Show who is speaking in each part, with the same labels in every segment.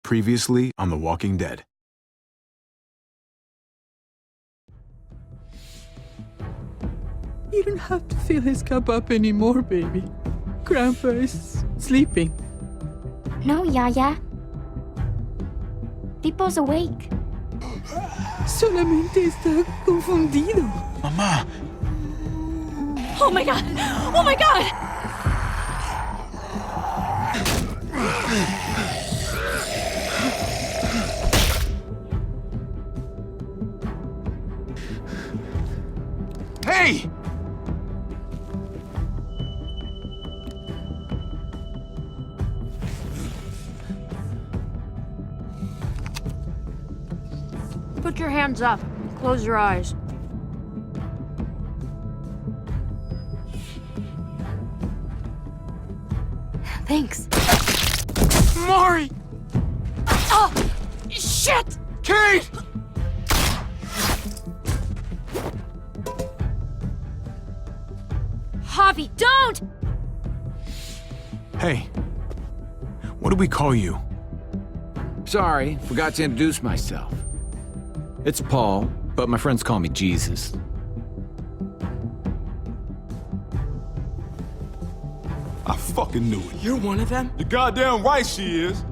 Speaker 1: Previously on The Walking Dead.
Speaker 2: You don't have to fill his cup up anymore, baby. Grandpa is sleeping.
Speaker 3: No, Yaya. Pipo's awake.
Speaker 2: Solamente está confundido.
Speaker 1: Mamá!
Speaker 4: Oh my god! Oh my god!
Speaker 1: Hey!
Speaker 4: Put your hands up. Close your eyes.
Speaker 3: Thanks.
Speaker 1: Mari!
Speaker 4: Oh! Shit!
Speaker 1: Kate!
Speaker 4: Javi, don't!
Speaker 1: Hey. What do we call you?
Speaker 5: Sorry, forgot to introduce myself. It's Paul, but my friends call me Jesus.
Speaker 6: I fucking knew it.
Speaker 2: You're one of them?
Speaker 6: You're goddamn right she is.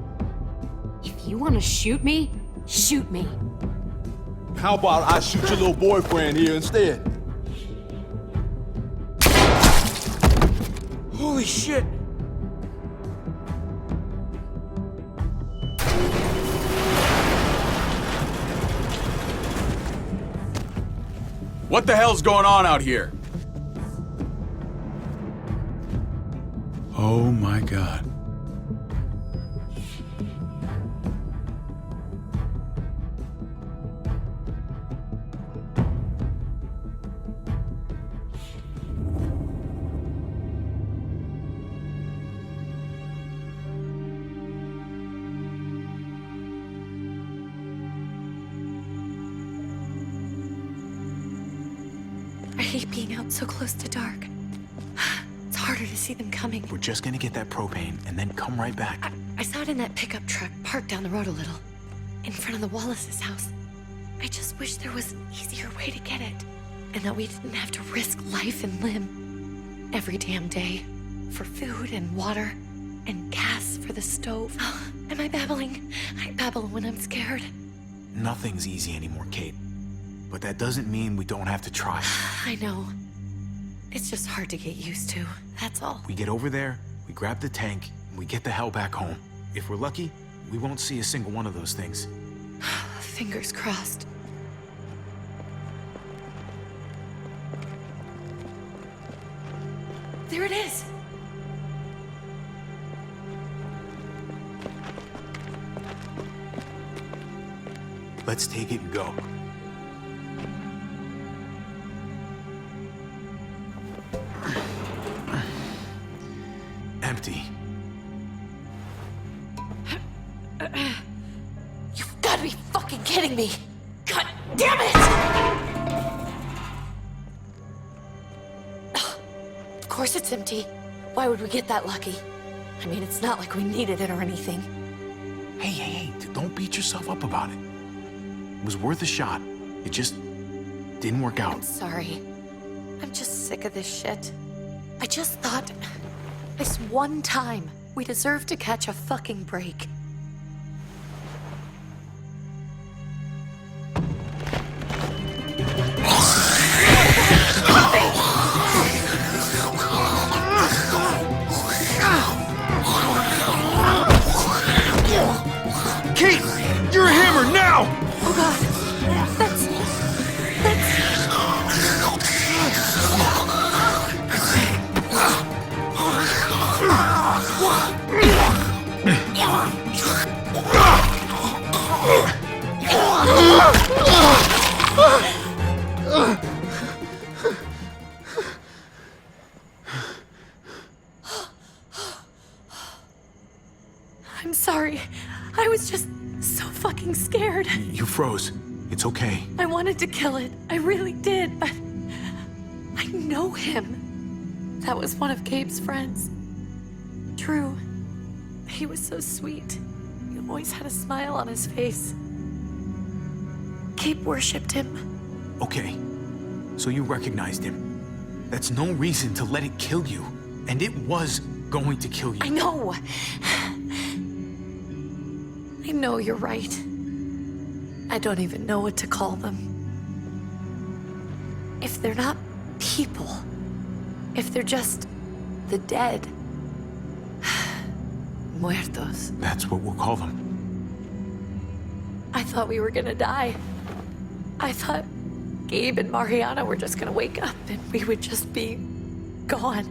Speaker 4: If you want to shoot me, shoot me.
Speaker 6: How about I shoot your little boyfriend here instead?
Speaker 2: Holy shit!
Speaker 7: What the hell's going on out here?
Speaker 1: Oh my God.
Speaker 8: I hate being out so close to dark. It's harder to see them coming.
Speaker 1: We're just gonna get that propane and then come right back.
Speaker 8: I saw it in that pickup truck parked down the road a little, in front of the Wallace's house. I just wish there was an easier way to get it, and that we didn't have to risk life and limb every damn day for food and water and gas for the stove. Am I babbling? I babble when I'm scared.
Speaker 1: Nothing's easy anymore, Kate. But that doesn't mean we don't have to try.
Speaker 8: I know. It's just hard to get used to, that's all.
Speaker 1: We get over there, we grab the tank, and we get the hell back home. If we're lucky, we won't see a single one of those things.
Speaker 8: Fingers crossed. There it is!
Speaker 1: Let's take it and go. Empty.
Speaker 8: You've got to be fucking kidding me! God damn it! Of course it's empty. Why would we get that lucky? I mean, it's not like we needed it or anything.
Speaker 1: Hey, don't beat yourself up about it. It was worth a shot. It just didn't work out.
Speaker 8: I'm sorry. I'm just sick of this shit. I just thought, this one time, we deserve to catch a fucking break.
Speaker 6: Kate! You're a hammer now!
Speaker 8: Oh god, that's... I'm sorry. I was just so fucking scared.
Speaker 1: You froze. It's okay.
Speaker 8: I wanted to kill it. I really did, but I know him. That was one of Gabe's friends. Drew. He was so sweet. always had a smile on his face. Gabe worshipped him.
Speaker 1: Okay, so you recognized him. That's no reason to let it kill you. And it was going to kill you.
Speaker 8: I know. I know you're right. I don't even know what to call them. If they're not people, if they're just the dead, muertos.
Speaker 1: That's what we'll call them.
Speaker 8: I thought we were gonna die. I thought Gabe and Mariana were just gonna wake up and we would just be gone.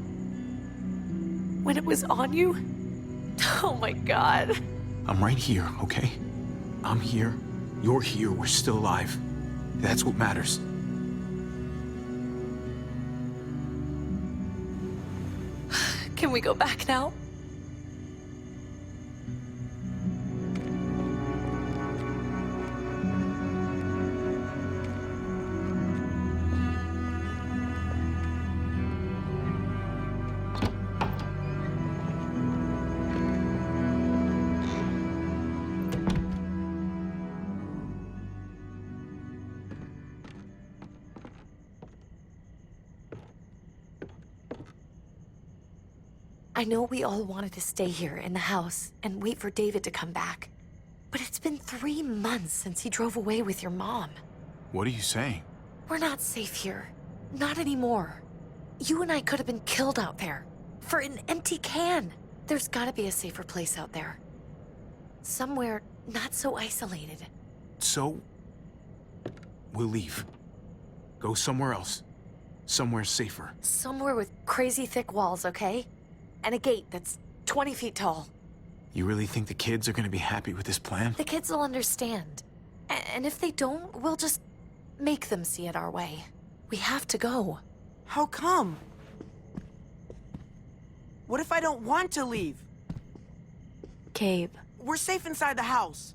Speaker 8: When it was on you, oh my God.
Speaker 1: I'm right here, okay? I'm here. You're here. We're still alive. That's what matters.
Speaker 8: Can we go back now? I know we all wanted to stay here in the house and wait for David to come back. But it's been 3 months since he drove away with your mom.
Speaker 1: What are you saying?
Speaker 8: We're not safe here. Not anymore. You and I could have been killed out there. For an empty can. There's gotta be a safer place out there. Somewhere not so isolated.
Speaker 1: So, we'll leave. Go somewhere else. Somewhere safer.
Speaker 8: Somewhere with crazy thick walls, okay? And a gate that's 20 feet tall.
Speaker 1: You really think the kids are gonna be happy with this plan?
Speaker 8: The kids will understand. And if they don't, we'll just make them see it our way. We have to go.
Speaker 9: How come? What if I don't want to leave?
Speaker 8: Gabe.
Speaker 9: We're safe inside the house.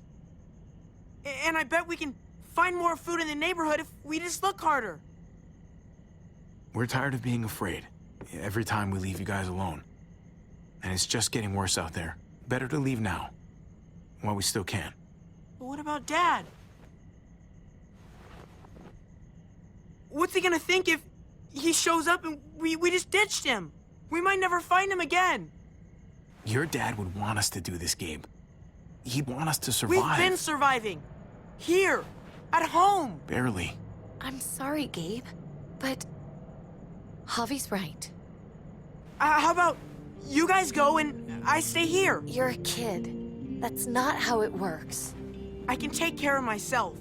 Speaker 9: And I bet we can find more food in the neighborhood if we just look harder.
Speaker 1: We're tired of being afraid. Every time we leave you guys alone. And it's just getting worse out there. Better to leave now. While we still can.
Speaker 9: But what about Dad? What's he gonna think if he shows up and we just ditched him? We might never find him again.
Speaker 1: Your dad would want us to do this, Gabe. He'd want us to survive.
Speaker 9: We've been surviving. Here. At home.
Speaker 1: Barely.
Speaker 8: I'm sorry, Gabe. But Javi's right.
Speaker 9: How about you guys go and I stay here?
Speaker 8: You're a kid. That's not how it works.
Speaker 9: I can take care of myself.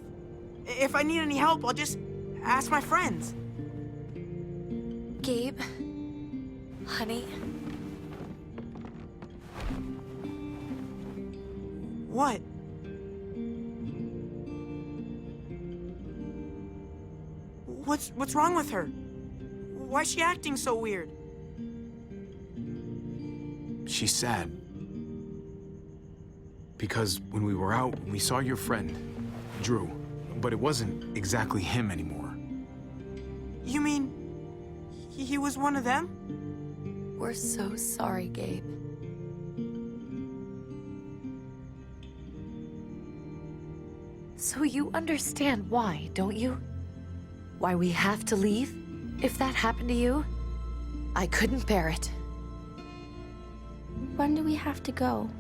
Speaker 9: If I need any help, I'll just ask my friends.
Speaker 8: Gabe, honey,
Speaker 9: What? What's wrong with her? Why's she acting so weird?
Speaker 1: She's sad. Because when we were out, we saw your friend, Drew. But it wasn't exactly him anymore.
Speaker 9: You mean he was one of them?
Speaker 8: we're so sorry, Gabe. So you understand why, don't you? Why we have to leave? If that happened to you, I couldn't bear it.
Speaker 3: When do we have to go?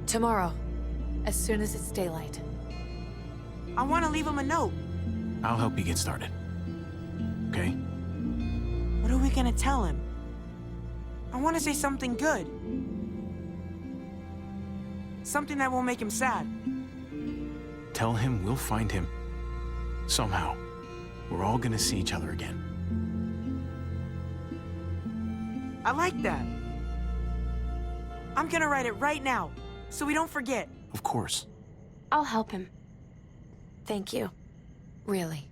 Speaker 8: Tomorrow, as soon as it's daylight.
Speaker 9: I want to leave him a note.
Speaker 1: I'll help you get started. Okay?
Speaker 9: What are we gonna tell him? I want to say something good. Something that won't make him sad.
Speaker 1: Tell him we'll find him. Somehow. We're all gonna see each other again.
Speaker 9: I like that. I'm gonna write it right now, so we don't forget.
Speaker 1: Of course.
Speaker 3: I'll help him.
Speaker 8: Thank you. Really.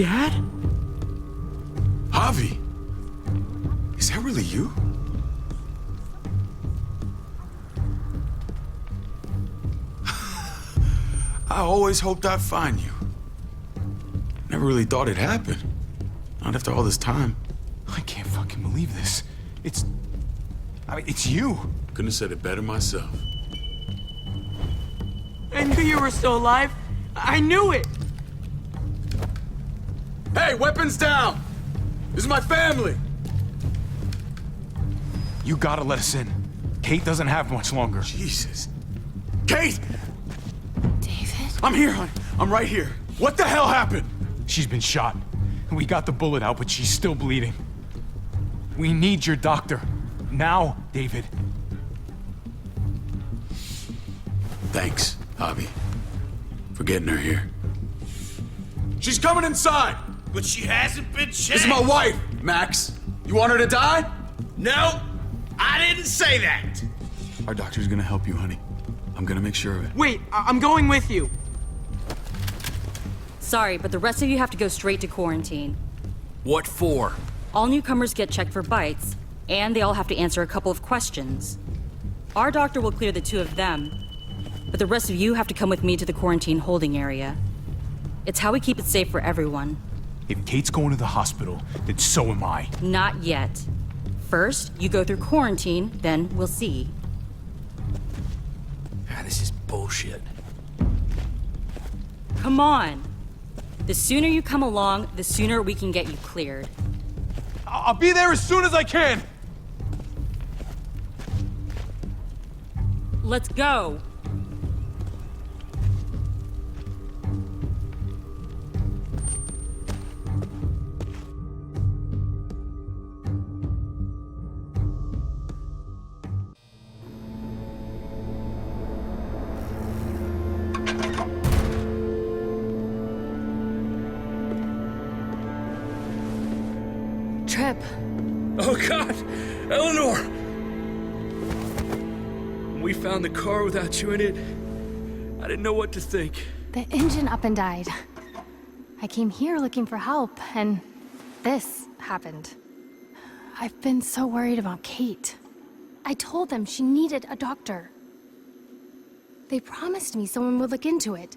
Speaker 9: Dad?
Speaker 7: Javi! Is that really you? I always hoped I'd find you. Never really thought it'd happen. Not after all this time.
Speaker 1: I can't fucking believe this. It's you.
Speaker 7: Couldn't have said it better myself.
Speaker 9: I knew you were still alive. I knew it.
Speaker 7: Hey, weapons down! This is my family!
Speaker 1: You gotta let us in. Kate doesn't have much longer.
Speaker 7: Jesus. Kate!
Speaker 8: David?
Speaker 7: I'm here, hon. I'm right here. What the hell happened?
Speaker 1: She's been shot. We got the bullet out, but she's still bleeding. We need your doctor. Now, David.
Speaker 7: Thanks, Javi, for getting her here. She's coming inside!
Speaker 10: But she hasn't been checked.
Speaker 7: This is my wife, Max. You want her to die?
Speaker 10: No, I didn't say that.
Speaker 7: Our doctor's gonna help you, honey. I'm gonna make sure of it.
Speaker 9: Wait, I'm going with you.
Speaker 11: Sorry, but the rest of you have to go straight to quarantine.
Speaker 10: What for?
Speaker 11: All newcomers get checked for bites, and they all have to answer a couple of questions. Our doctor will clear the two of them, but the rest of you have to come with me to the quarantine holding area. It's how we keep it safe for everyone.
Speaker 1: If Kate's going to the hospital, then so am I.
Speaker 11: Not yet. First, you go through quarantine, then we'll see.
Speaker 10: This is bullshit.
Speaker 11: Come on. The sooner you come along, the sooner we can get you cleared.
Speaker 1: I'll be there as soon as I can!
Speaker 11: Let's go.
Speaker 8: Trip.
Speaker 10: Oh, God! Eleanor! When we found the car without you in it, I didn't know what to think.
Speaker 3: The engine up and died. I came here looking for help, and this happened. I've been so worried about Kate. I told them she needed a doctor. They promised me someone would look into it.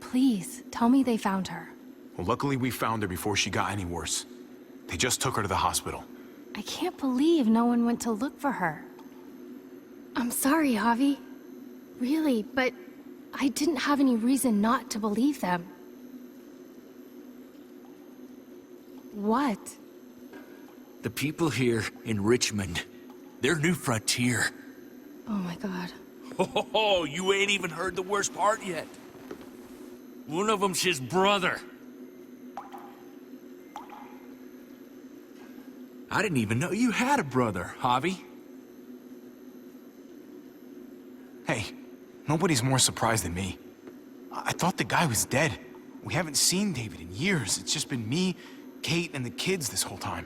Speaker 3: Please, tell me they found her.
Speaker 1: Well, luckily we found her before she got any worse. They just took her to the hospital.
Speaker 3: I can't believe no one went to look for her. I'm sorry, Javi. Really, but I didn't have any reason not to believe them. What?
Speaker 10: The people here in Richmond, their new frontier.
Speaker 3: Oh my God.
Speaker 10: Oh, you ain't even heard the worst part yet. One of them's his brother. I didn't even know you had a brother, Javi.
Speaker 1: Hey, nobody's more surprised than me. I thought the guy was dead. We haven't seen David in years. It's just been me, Kate, and the kids this whole time.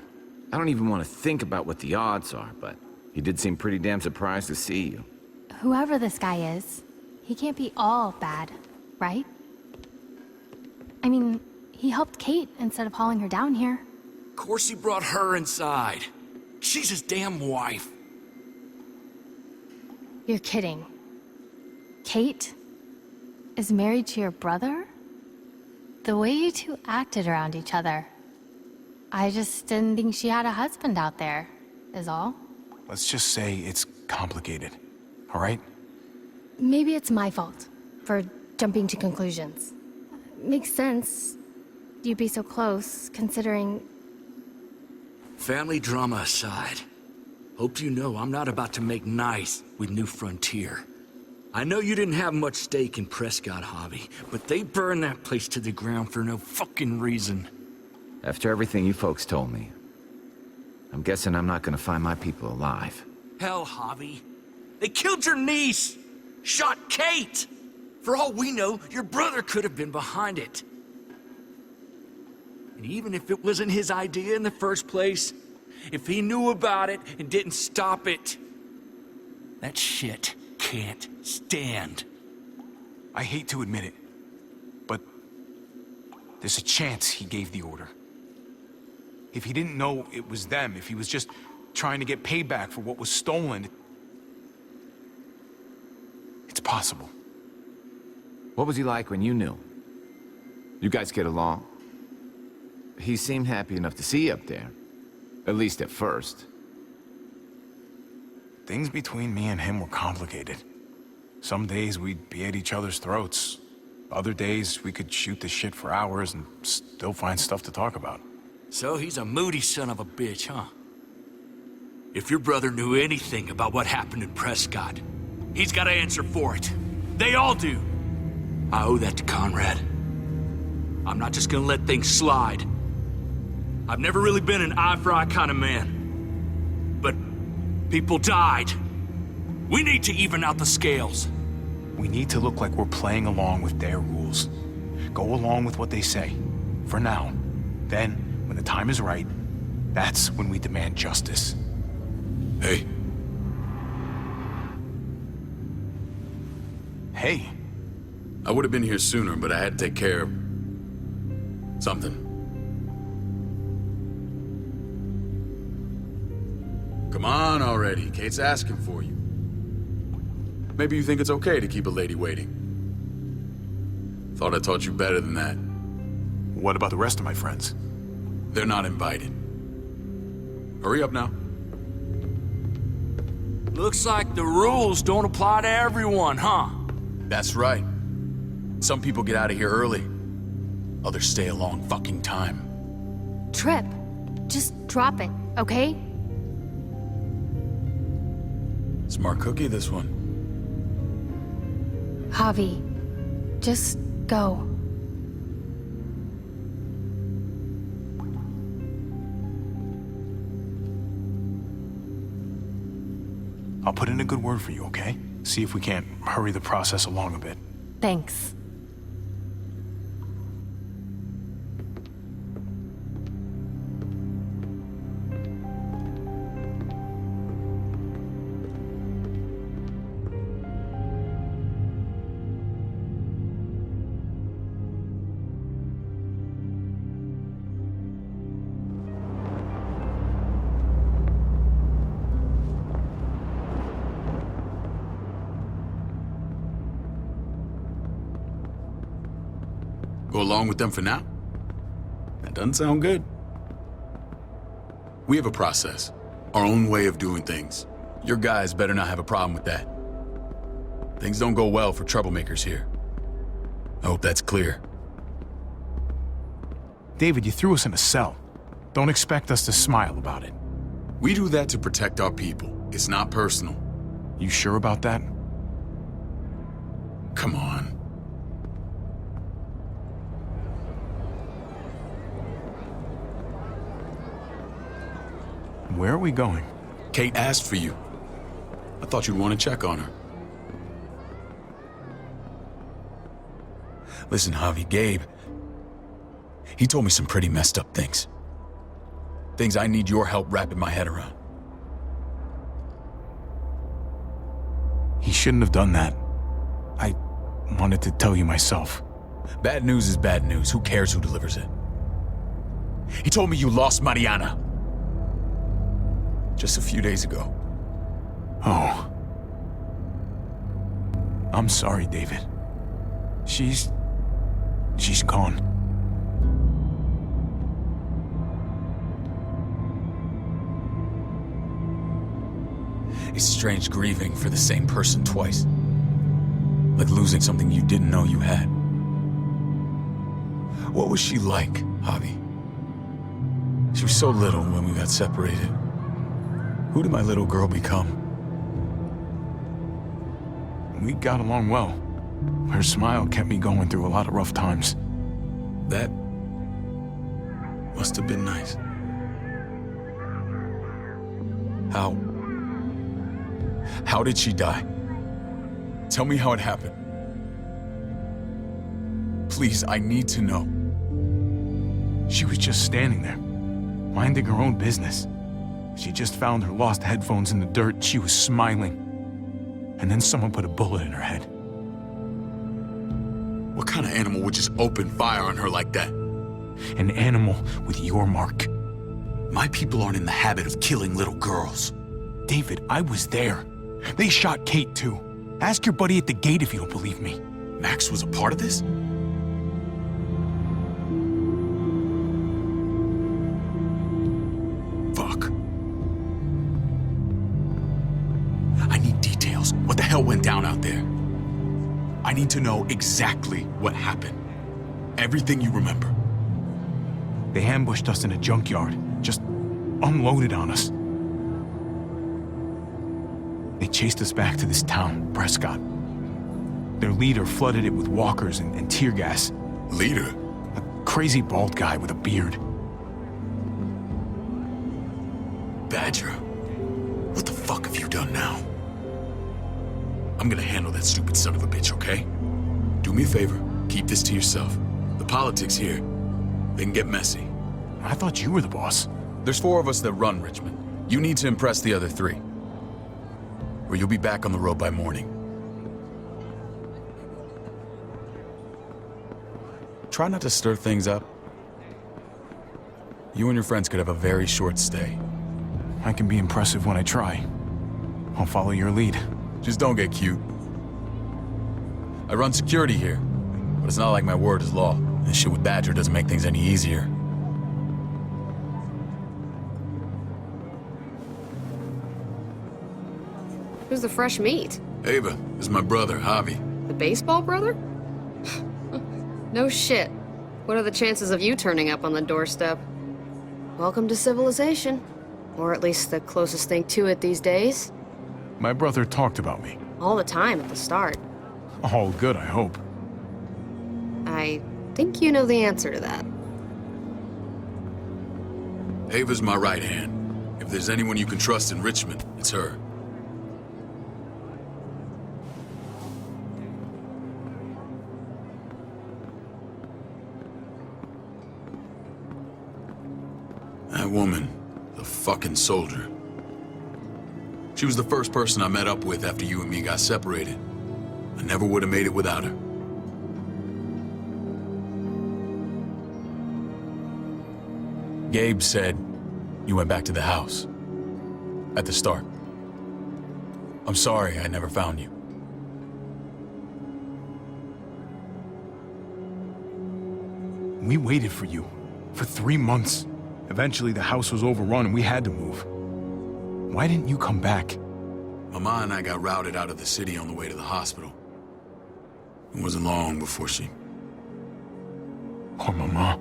Speaker 5: I don't even want to think about what the odds are, but he did seem pretty damn surprised to see you.
Speaker 3: Whoever this guy is, he can't be all bad, right? I mean, he helped Kate instead of hauling her down here.
Speaker 10: Of course he brought her inside. She's his damn wife.
Speaker 3: You're kidding. Kate is married to your brother? The way you two acted around each other. I just didn't think she had a husband out there, is all.
Speaker 1: Let's just say it's complicated, all right?
Speaker 3: Maybe it's my fault for jumping to conclusions. Makes sense. You'd be so close, considering...
Speaker 10: Family drama aside, hope you know I'm not about to make nice with New Frontier. I know you didn't have much stake in Prescott, Javi, but they burned that place to the ground for no fucking reason.
Speaker 5: After everything you folks told me, I'm guessing I'm not gonna find my people alive.
Speaker 10: Hell, Javi. They killed your niece! Shot Kate! For all we know, your brother could have been behind it. And even if it wasn't his idea in the first place, if he knew about it and didn't stop it, that shit can't stand.
Speaker 1: I hate to admit it, but There's a chance he gave the order. If he didn't know it was them, if he was just trying to get payback for what was stolen, it's possible.
Speaker 5: What was he like when you knew? You guys get along? He seemed happy enough to see you up there. At least at first.
Speaker 1: Things between me and him were complicated. Some days we'd be at each other's throats. Other days we could shoot the shit for hours and still find stuff to talk about.
Speaker 10: So he's a moody son of a bitch, huh? If your brother knew anything about what happened in Prescott, he's got to answer for it. They all do. I owe that to Conrad. I'm not just gonna let things slide. I've never really been an eye-for-eye kind of man. But people died. We need to even out the scales.
Speaker 1: We need to look like we're playing along with their rules. Go along with what they say. For now. Then, when the time is right, that's when we demand justice.
Speaker 7: Hey.
Speaker 1: Hey.
Speaker 7: I would have been here sooner, but I had to take care of something. Come on already. Kate's asking for you. Maybe you think it's okay to keep a lady waiting. Thought I taught you better than that.
Speaker 1: What about the rest of my friends?
Speaker 7: They're not invited. Hurry up now.
Speaker 10: Looks like the rules don't apply to everyone, huh?
Speaker 7: That's right. Some people get out of here early. Others stay a long fucking time.
Speaker 3: Trip, just drop it, okay?
Speaker 7: Smart cookie, this one.
Speaker 3: Javi, just go.
Speaker 1: I'll put in a good word for you, okay? See if we can't hurry the process along a bit.
Speaker 3: Thanks.
Speaker 7: Go along with them for now? That doesn't sound good. We have a process, our own way of doing things. Your guys better not have a problem with that. Things don't go well for troublemakers here. I hope that's clear.
Speaker 1: David, you threw us in a cell. Don't expect us to smile about it.
Speaker 7: We do that to protect our people. It's not personal.
Speaker 1: You sure about that?
Speaker 7: Come on.
Speaker 1: Where are we going?
Speaker 7: Kate asked for you. I thought you'd want to check on her. Listen, Javi, Gabe, he told me some pretty messed up things. Things I need your help wrapping my head around.
Speaker 1: He shouldn't have done that. I wanted to tell you myself.
Speaker 7: Bad news is bad news. Who cares who delivers it? He told me you lost Mariana. Just a few days ago.
Speaker 1: Oh. I'm sorry, David. She's gone.
Speaker 7: It's strange grieving for the same person twice. Like losing something you didn't know you had. What was she like, Javi? She was so little when we got separated. Who did my little girl become?
Speaker 1: We got along well. Her smile kept me going through a lot of rough times.
Speaker 7: That must have been nice. How did she die? Tell me how it happened. Please, I need to know.
Speaker 1: She was just standing there, minding her own business. She just found her lost headphones in the dirt. She was smiling. And then someone put a bullet in her head.
Speaker 7: What kind of animal would just open fire on her like that?
Speaker 1: An animal with your mark.
Speaker 7: My people aren't in the habit of killing little girls.
Speaker 1: David, I was there. They shot Kate too. Ask your buddy at the gate if you don't believe me.
Speaker 7: Max was a part of this? Fuck. I need details. What the hell went down out there? I need to know exactly what happened. Everything you remember.
Speaker 1: They ambushed us in a junkyard. Just unloaded on us. They chased us back to this town, Prescott. Their leader flooded it with walkers and tear gas.
Speaker 7: Leader?
Speaker 1: A crazy bald guy with a beard.
Speaker 7: Badger, what the fuck have you done now? I'm gonna handle that stupid son of a bitch, okay? Do me a favor, keep this to yourself. The politics here, they can get messy.
Speaker 1: I thought you were the boss.
Speaker 7: There's 4 of us that run Richmond. You need to impress the other 3. Or you'll be back on the road by morning. Try not to stir things up. You and your friends could have a very short stay.
Speaker 1: I can be impressive when I try. I'll follow your lead.
Speaker 7: Just don't get cute. I run security here, but it's not like my word is law. This shit with Badger doesn't make things any easier.
Speaker 4: Who's the fresh meat?
Speaker 7: Ava, this is my brother, Javi.
Speaker 4: The baseball brother? No shit. What are the chances of you turning up on the doorstep? Welcome to civilization. Or at least the closest thing to it these days.
Speaker 1: My brother talked about me.
Speaker 4: All the time at the start.
Speaker 1: All good, I hope.
Speaker 4: I think you know the answer to that.
Speaker 7: Ava's my right hand. If there's anyone you can trust in Richmond, it's her. That woman, the fucking soldier. She was the first person I met up with after you and me got separated. I never would have made it without her. Gabe said you went back to the house. At the start. I'm sorry I never found you.
Speaker 1: We waited for you. For 3 months. Eventually the house was overrun and we had to move. Why didn't you come back?
Speaker 7: Mama and I got routed out of the city on the way to the hospital. It wasn't long before she...
Speaker 1: Poor Mama.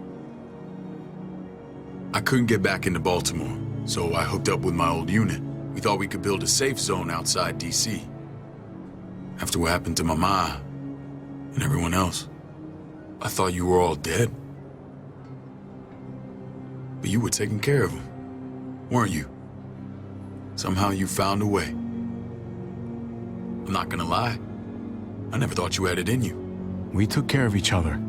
Speaker 7: I couldn't get back into Baltimore, so I hooked up with my old unit. We thought we could build a safe zone outside D.C. After what happened to Mama and everyone else, I thought you were all dead. But you were taking care of them, weren't you? Somehow you found a way. I'm not gonna lie. I never thought you had it in you.
Speaker 1: We took care of each other.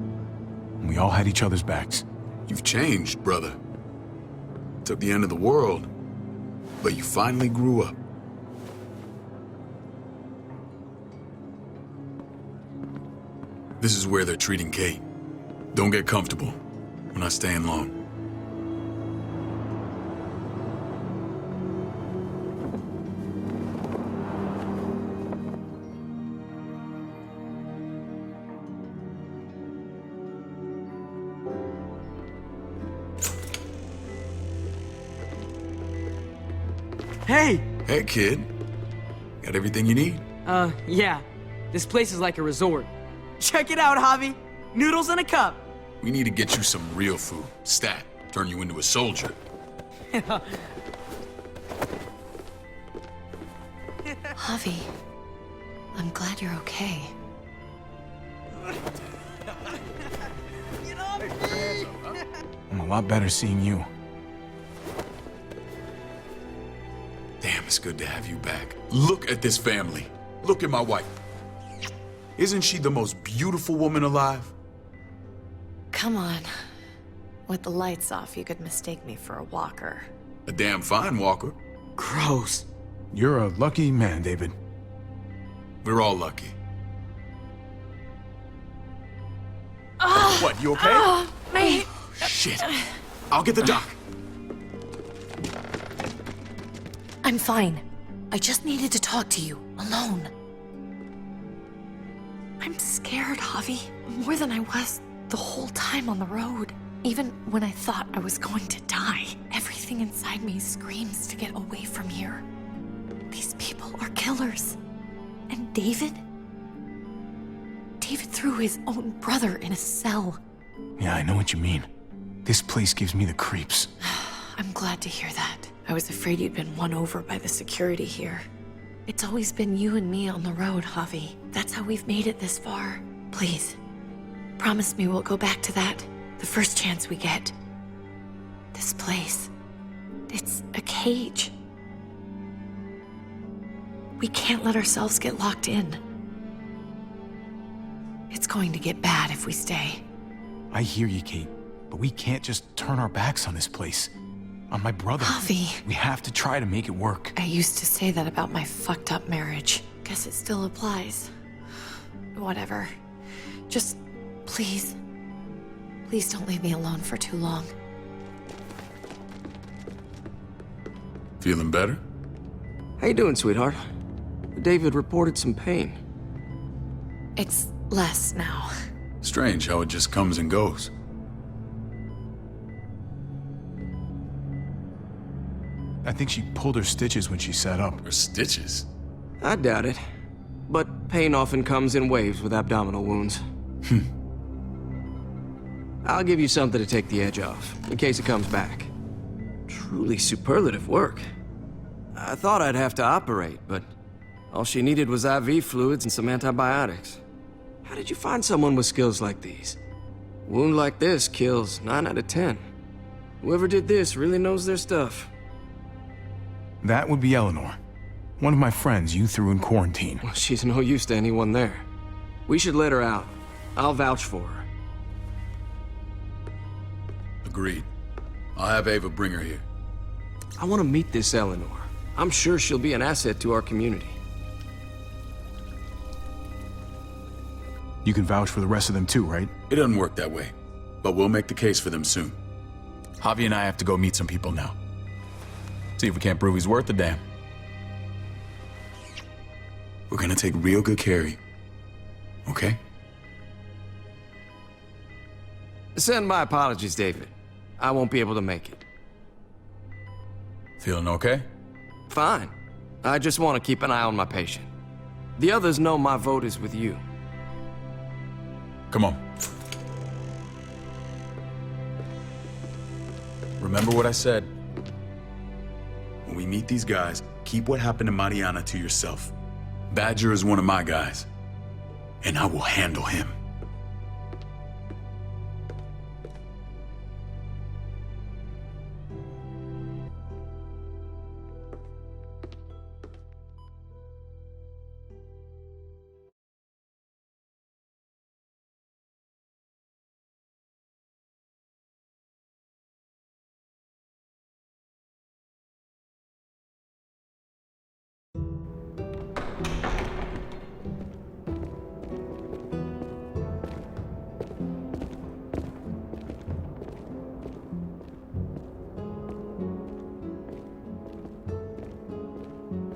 Speaker 1: We all had each other's backs.
Speaker 7: You've changed, brother. Took the end of the world, but you finally grew up. This is where they're treating Kate. Don't get comfortable. We're not staying long.
Speaker 9: Hey!
Speaker 7: Hey, kid. Got everything you need?
Speaker 9: Yeah. This place is like a resort. Check it out, Javi. Noodles in a cup.
Speaker 7: We need to get you some real food. Stat. Turn you into a soldier.
Speaker 8: Javi, I'm glad you're okay.
Speaker 1: I'm a lot better seeing you.
Speaker 7: Damn, it's good to have you back. Look at this family. Look at my wife. Isn't she the most beautiful woman alive?
Speaker 8: Come on. With the lights off, you could mistake me for a walker.
Speaker 7: A damn fine walker.
Speaker 9: Gross.
Speaker 1: You're a lucky man, David.
Speaker 7: We're all lucky. What, you okay?
Speaker 8: My
Speaker 7: Shit. I'll get the doc.
Speaker 8: I'm fine. I just needed to talk to you, alone. I'm scared, Javi. More than I was the whole time on the road. Even when I thought I was going to die, everything inside me screams to get away from here. These people are killers. And David? David threw his own brother in a cell.
Speaker 1: Yeah, I know what you mean. This place gives me the creeps.
Speaker 8: I'm glad to hear that. I was afraid you'd been won over by the security here. It's always been you and me on the road, Javi. That's how we've made it this far. Please, promise me we'll go back to that the first chance we get. This place, it's a cage. We can't let ourselves get locked in. It's going to get bad if we stay.
Speaker 1: I hear you, Kate, but we can't just turn our backs on this place. On my brother.
Speaker 8: Javi.
Speaker 1: We have to try to make it work.
Speaker 8: I used to say that about my fucked up marriage. Guess it still applies. Whatever. Just, please. Please don't leave me alone for too long.
Speaker 7: Feeling better?
Speaker 12: How you doing, sweetheart? David reported some pain.
Speaker 8: It's less now.
Speaker 7: Strange how it just comes and goes.
Speaker 1: I think she pulled her stitches when she sat up.
Speaker 7: Her stitches?
Speaker 12: I doubt it. But pain often comes in waves with abdominal wounds. I'll give you something to take the edge off, in case it comes back. Truly superlative work. I thought I'd have to operate, but all she needed was IV fluids and some antibiotics. How did you find someone with skills like these? A wound like this kills 9 out of 10. Whoever did this really knows their stuff.
Speaker 1: That would be Eleanor. One of my friends you threw in quarantine.
Speaker 12: Well, she's no use to anyone there. We should let her out. I'll vouch for her.
Speaker 7: Agreed. I'll have Ava bring her here.
Speaker 12: I want to meet this Eleanor. I'm sure she'll be an asset to our community.
Speaker 1: You can vouch for the rest of them too, right?
Speaker 7: It doesn't work that way, but we'll make the case for them soon. Javi and I have to go meet some people now. See if we can't prove he's worth a damn. We're gonna take real good care of you. Okay?
Speaker 12: Send my apologies, David. I won't be able to make it.
Speaker 7: Feeling okay?
Speaker 12: Fine. I just want to keep an eye on my patient. The others know my vote is with you.
Speaker 7: Come on. Remember what I said. When we meet these guys, keep what happened to Mariana to yourself. Badger is one of my guys, and I will handle him.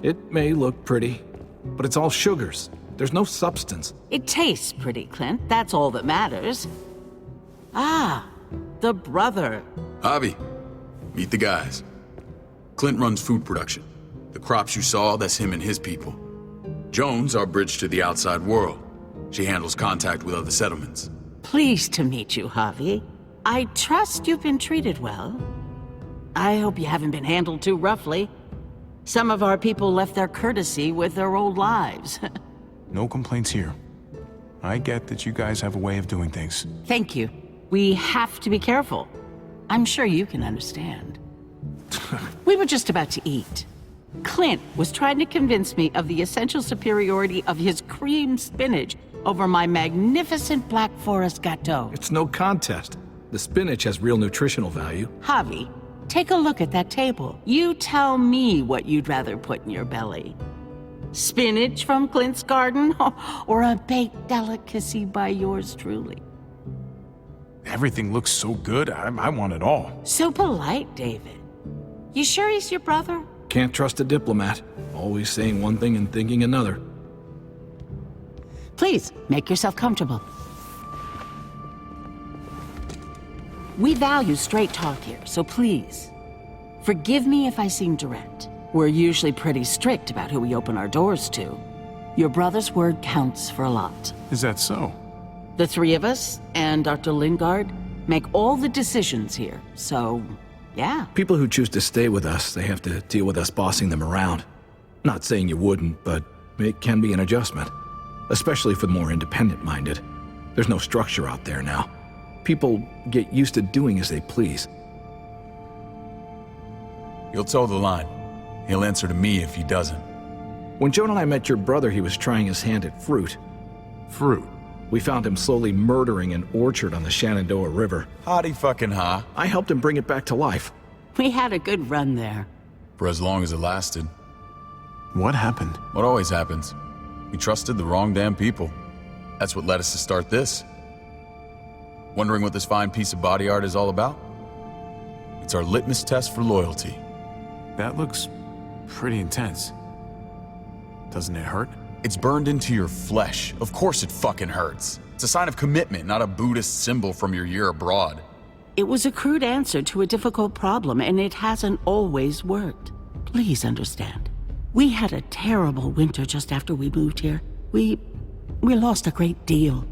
Speaker 13: It may look pretty, but it's all sugars. There's no substance.
Speaker 14: It tastes pretty, Clint. That's all that matters. Ah, the brother.
Speaker 7: Javi, meet the guys. Clint runs food production. The crops you saw, that's him and his people. Jones, our bridge to the outside world. She handles contact with other settlements.
Speaker 14: Pleased to meet you, Javi. I trust you've been treated well. I hope you haven't been handled too roughly. Some of our people left their courtesy with their old lives.
Speaker 1: No complaints here. I get that you guys have a way of doing things.
Speaker 14: Thank you. We have to be careful. I'm sure you can understand. We were just about to eat. Clint was trying to convince me of the essential superiority of his cream spinach over my magnificent Black Forest gâteau.
Speaker 13: It's no contest. The spinach has real nutritional value.
Speaker 14: Javi, take a look at that table. You tell me what you'd rather put in your belly. Spinach from Clint's garden, or a baked delicacy by yours truly?
Speaker 1: Everything looks so good. I want it all.
Speaker 14: So polite, David. You sure he's your brother?
Speaker 13: Can't trust a diplomat. Always saying one thing and thinking another.
Speaker 14: Please, make yourself comfortable. We value straight talk here, so please, forgive me if I seem direct. We're usually pretty strict about who we open our doors to. Your brother's word counts for a lot.
Speaker 1: Is that so?
Speaker 14: The three of us and Dr. Lingard make all the decisions here, so yeah.
Speaker 13: People who choose to stay with us, they have to deal with us bossing them around. Not saying you wouldn't, but it can be an adjustment. Especially for the more independent-minded. There's no structure out there now. People get used to doing as they please.
Speaker 7: You'll toe the line. He'll answer to me if he doesn't.
Speaker 13: When Joan and I met your brother, he was trying his hand at fruit.
Speaker 1: Fruit?
Speaker 13: We found him slowly murdering an orchard on the Shenandoah River.
Speaker 7: Howdy fucking ha.
Speaker 13: I helped him bring it back to life.
Speaker 14: We had a good run there.
Speaker 7: For as long as it lasted.
Speaker 1: What happened?
Speaker 7: What always happens. We trusted the wrong damn people. That's what led us to start this. Wondering what this fine piece of body art is all about? It's our litmus test for loyalty.
Speaker 1: That looks pretty intense. Doesn't it hurt?
Speaker 7: It's burned into your flesh. Of course it fucking hurts. It's a sign of commitment, not a Buddhist symbol from your year abroad.
Speaker 14: It was a crude answer to a difficult problem, and it hasn't always worked. Please understand. We had a terrible winter just after we moved here. We lost a great deal.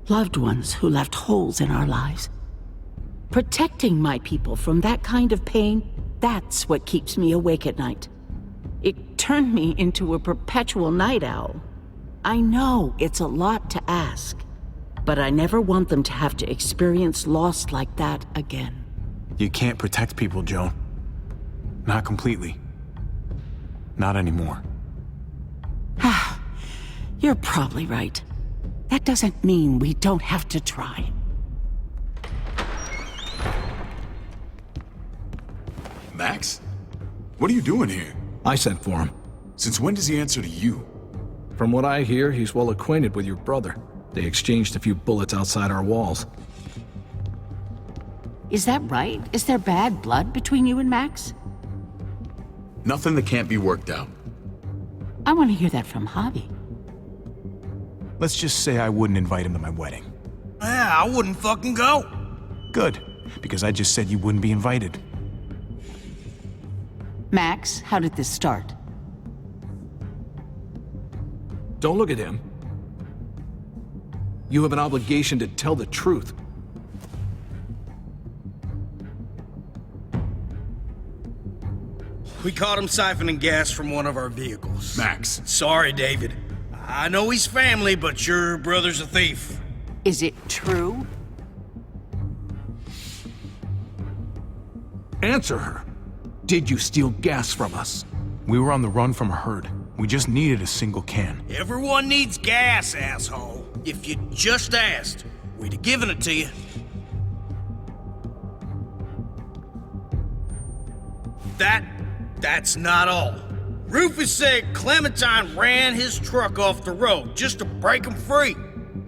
Speaker 14: Loved ones who left holes in our lives. Protecting my people from that kind of pain, that's what keeps me awake at night. It turned me into a perpetual night owl. I know it's a lot to ask, but I never want them to have to experience loss like that again.
Speaker 1: You can't protect people, Joan. Not completely. Not anymore.
Speaker 14: You're probably right. That doesn't mean we don't have to try.
Speaker 7: Max? What are you doing here?
Speaker 13: I sent for him.
Speaker 7: Since when does he answer to you?
Speaker 13: From what I hear, he's well acquainted with your brother. They exchanged a few bullets outside our walls.
Speaker 14: Is that right? Is there bad blood between you and Max?
Speaker 7: Nothing that can't be worked out.
Speaker 14: I want to hear that from Javi.
Speaker 1: Let's just say I wouldn't invite him to my wedding.
Speaker 15: Yeah, I wouldn't fucking go.
Speaker 1: Good, because I just said you wouldn't be invited.
Speaker 14: Max, how did this start?
Speaker 13: Don't look at him. You have an obligation to tell the truth.
Speaker 15: We caught him siphoning gas from one of our vehicles.
Speaker 7: Max.
Speaker 15: Sorry, David. I know he's family, but your brother's a thief.
Speaker 14: Is it true?
Speaker 13: Answer her. Did you steal gas from us?
Speaker 1: We were on the run from a herd. We just needed a single can.
Speaker 15: Everyone needs gas, asshole. If you just asked, we'd have given it to you. That's not all. Rufus said Clementine ran his truck off the road just to break him free.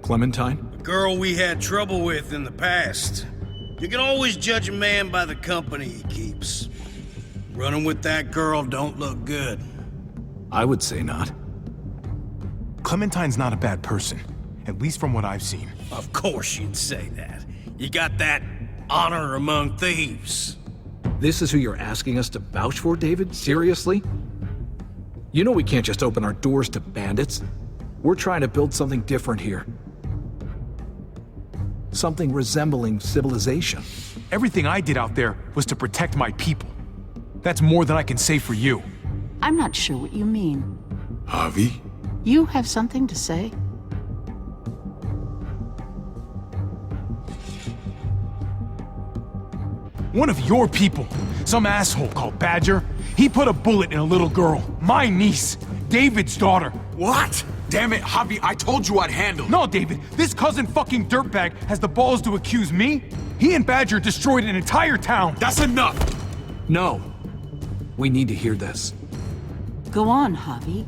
Speaker 13: Clementine?
Speaker 15: The girl we had trouble with in the past. You can always judge a man by the company he keeps. Running with that girl don't look good.
Speaker 13: I would say not.
Speaker 1: Clementine's not a bad person, at least from what I've seen.
Speaker 15: Of course you'd say that. You got that honor among thieves.
Speaker 13: This is who you're asking us to vouch for, David? Seriously? You know we can't just open our doors to bandits. We're trying to build something different here. Something resembling civilization.
Speaker 1: Everything I did out there was to protect my people. That's more than I can say for you.
Speaker 14: I'm not sure what you mean.
Speaker 7: Javi?
Speaker 14: You have something to say?
Speaker 1: One of your people, some asshole called Badger, he put a bullet in a little girl, my niece, David's daughter.
Speaker 7: What? Damn it, Javi, I told you I'd handle it.
Speaker 1: No, David, this cousin fucking dirtbag has the balls to accuse me? He and Badger destroyed an entire town.
Speaker 7: That's enough!
Speaker 13: No. We need to hear this.
Speaker 14: Go on, Javi.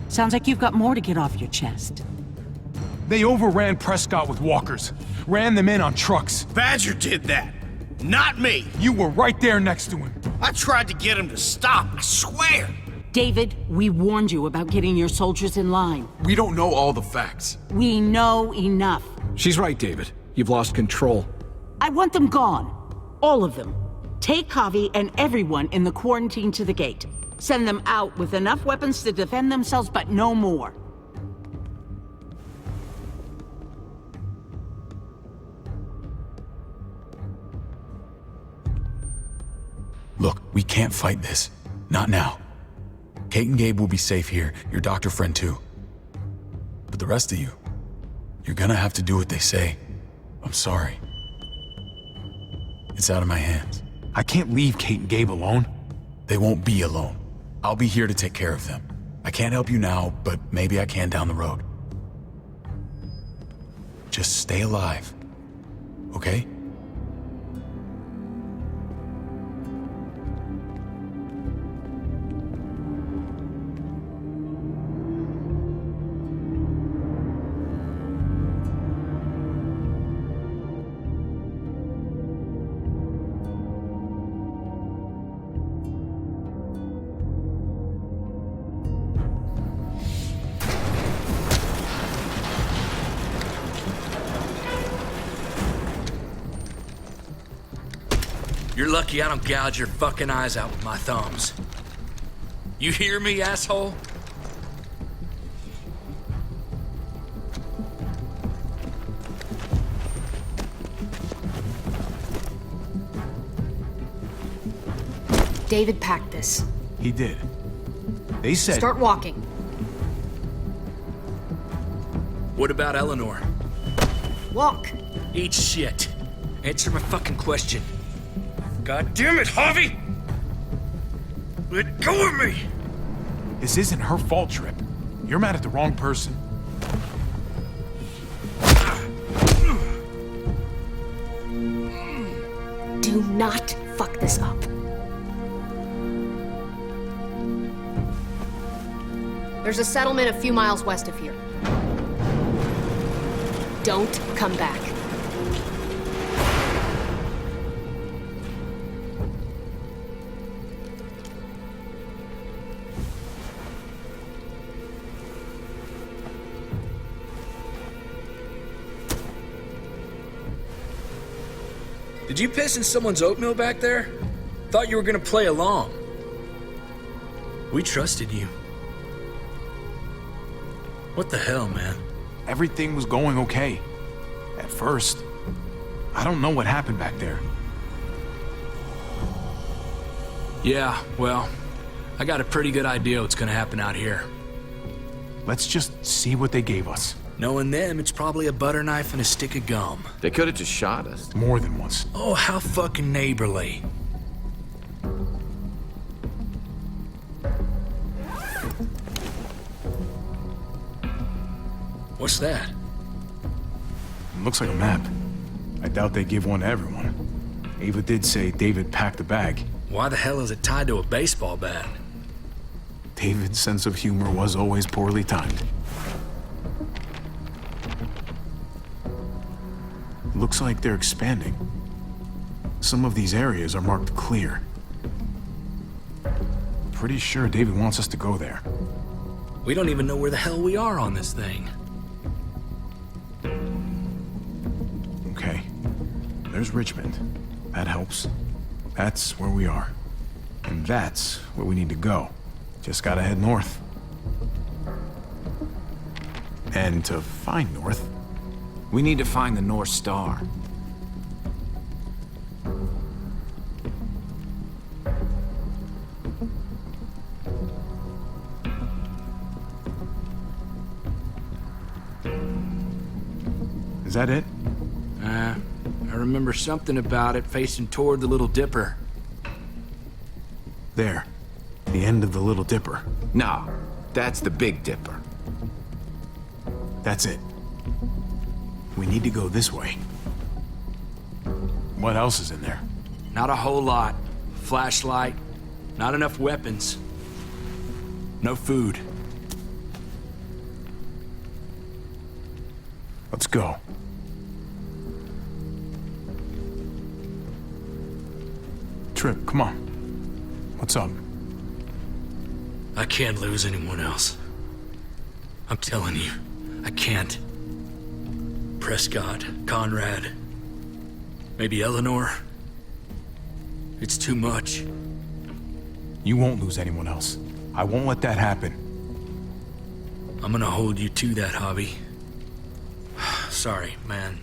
Speaker 14: Sounds like you've got more to get off your chest.
Speaker 1: They overran Prescott with walkers.
Speaker 16: ran them in on trucks.
Speaker 15: Badger did that, not me.
Speaker 16: You were right there next to him.
Speaker 15: I tried to get him to stop, I swear.
Speaker 14: David, we warned you about getting your soldiers in line.
Speaker 7: We don't know all the facts.
Speaker 14: We know enough.
Speaker 13: She's right, David. You've lost control.
Speaker 14: I want them gone. All of them. Take Javi and everyone in the quarantine to the gate. Send them out with enough weapons to defend themselves, but no more.
Speaker 7: Look, we can't fight this. Not now. Kate and Gabe will be safe here, your doctor friend too. But the rest of you, you're gonna have to do what they say. I'm sorry. It's out of my hands.
Speaker 1: I can't leave Kate and Gabe alone.
Speaker 7: They won't be alone. I'll be here to take care of them. I can't help you now, but maybe I can down the road. Just stay alive, okay?
Speaker 10: You're lucky I don't gouge your fucking eyes out with my thumbs. You hear me, asshole?
Speaker 4: David packed this.
Speaker 1: He did. They said...
Speaker 4: Start walking.
Speaker 10: What about Eleanor?
Speaker 4: Walk.
Speaker 10: Eat shit. Answer my fucking question. God damn it, Javi! Let go of me!
Speaker 1: This isn't her fault, Trip. You're mad at the wrong person.
Speaker 4: Do not fuck this up. There's a settlement a few miles west of here. Don't come back.
Speaker 10: Did you piss in someone's oatmeal back there? Thought you were gonna play along. We trusted you. What the hell, man?
Speaker 1: Everything was going okay. At first. I don't know what happened back there.
Speaker 10: Yeah, well, I got a pretty good idea what's gonna happen out here.
Speaker 1: Let's just see what they gave us.
Speaker 10: Knowing them, it's probably a butter knife and a stick of gum.
Speaker 5: They could have just shot us.
Speaker 1: More than once.
Speaker 10: Oh, how fucking neighborly. What's that?
Speaker 1: Looks like a map. I doubt they give one to everyone. Ava did say David packed the bag.
Speaker 10: Why the hell is it tied to a baseball bat?
Speaker 1: David's sense of humor was always poorly timed. Looks like they're expanding. Some of these areas are marked clear. Pretty sure David wants us to go there.
Speaker 10: We don't even know where the hell we are on this thing.
Speaker 1: Okay. There's Richmond. That helps. That's where we are. And that's where we need to go. Just gotta head north. And to find north,
Speaker 5: we need to find the North Star.
Speaker 1: Is that it?
Speaker 10: I remember something about it facing toward the Little Dipper.
Speaker 1: There. The end of the Little Dipper.
Speaker 5: No, that's the Big Dipper.
Speaker 1: That's it. We need to go this way. What else is in there?
Speaker 10: Not a whole lot. Flashlight, not enough weapons. No food.
Speaker 1: Let's go. Trip, come on. What's up?
Speaker 10: I can't lose anyone else. I'm telling you, I can't. Prescott, Conrad, maybe Eleanor. It's too much.
Speaker 1: You won't lose anyone else. I won't let that happen.
Speaker 10: I'm gonna hold you to that, Javi. Sorry, man.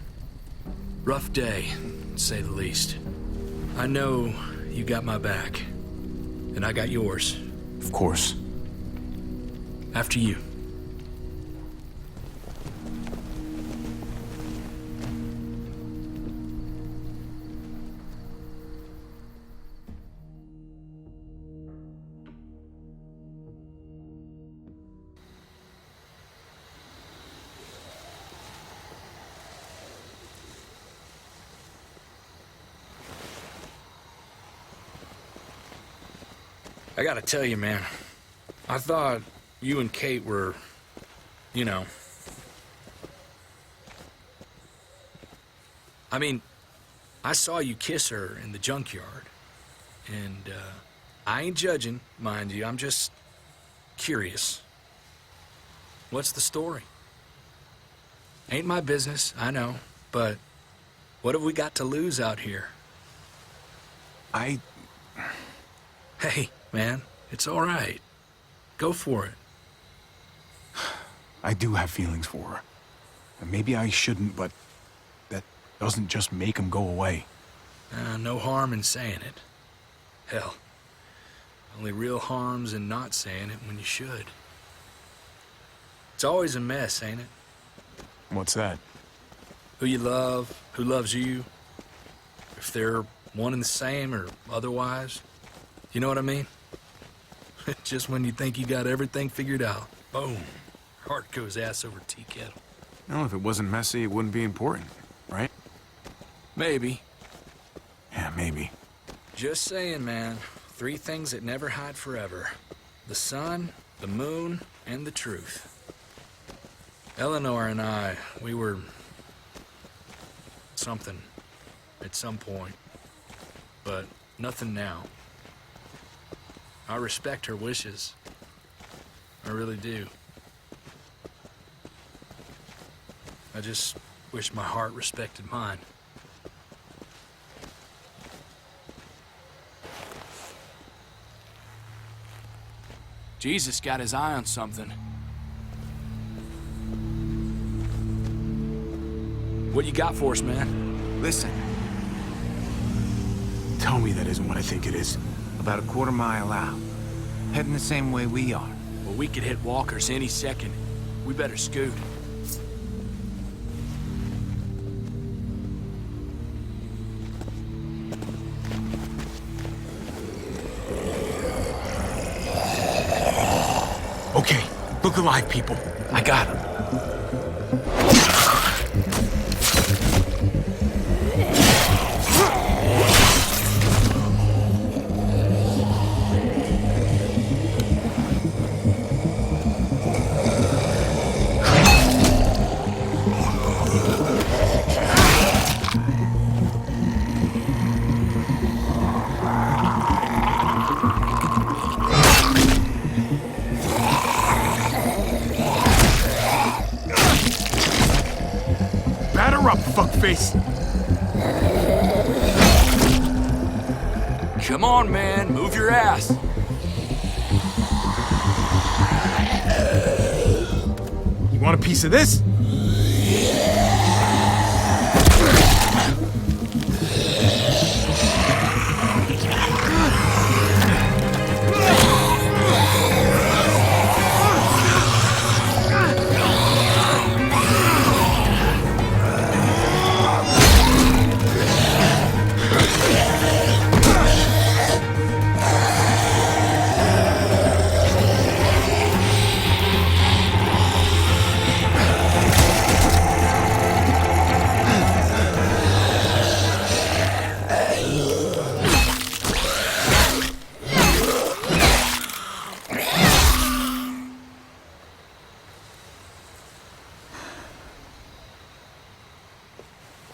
Speaker 10: Rough day, to say the least. I know you got my back, and I got yours.
Speaker 1: Of course.
Speaker 10: After you. I gotta tell you, man, I thought you and Kate were, you know... I mean, I saw you kiss her in the junkyard, and I ain't judging, mind you, I'm just curious. What's the story? Ain't my business, I know, but what have we got to lose out here? Hey, man, it's all right. Go for it.
Speaker 1: I do have feelings for her. And maybe I shouldn't, but that doesn't just make them go away.
Speaker 10: No harm in saying it. Hell, only real harm's in not saying it when you should. It's always a mess, ain't it?
Speaker 1: What's that?
Speaker 10: Who you love, who loves you, if they're one and the same or otherwise. You know what I mean? Just when you think you got everything figured out, boom, heart goes ass over tea kettle.
Speaker 1: No, if it wasn't messy, it wouldn't be important, right?
Speaker 10: Maybe.
Speaker 1: Yeah, maybe.
Speaker 10: Just saying, man. 3 things that never hide forever. The sun, the moon, and the truth. Eleanor and I, we were... something. At some point. But nothing now. I respect her wishes. I really do. I just wish my heart respected mine. Jesus got his eye on something. What you got for us, man?
Speaker 5: Listen.
Speaker 1: Tell me that isn't what I think it is.
Speaker 5: About a quarter mile out. Heading the same way we are.
Speaker 10: Well, we could hit walkers any second. We better scoot.
Speaker 1: Okay, look alive, people. I got him. Fuckface.
Speaker 10: Come on, man. Move your ass.
Speaker 1: You want a piece of this?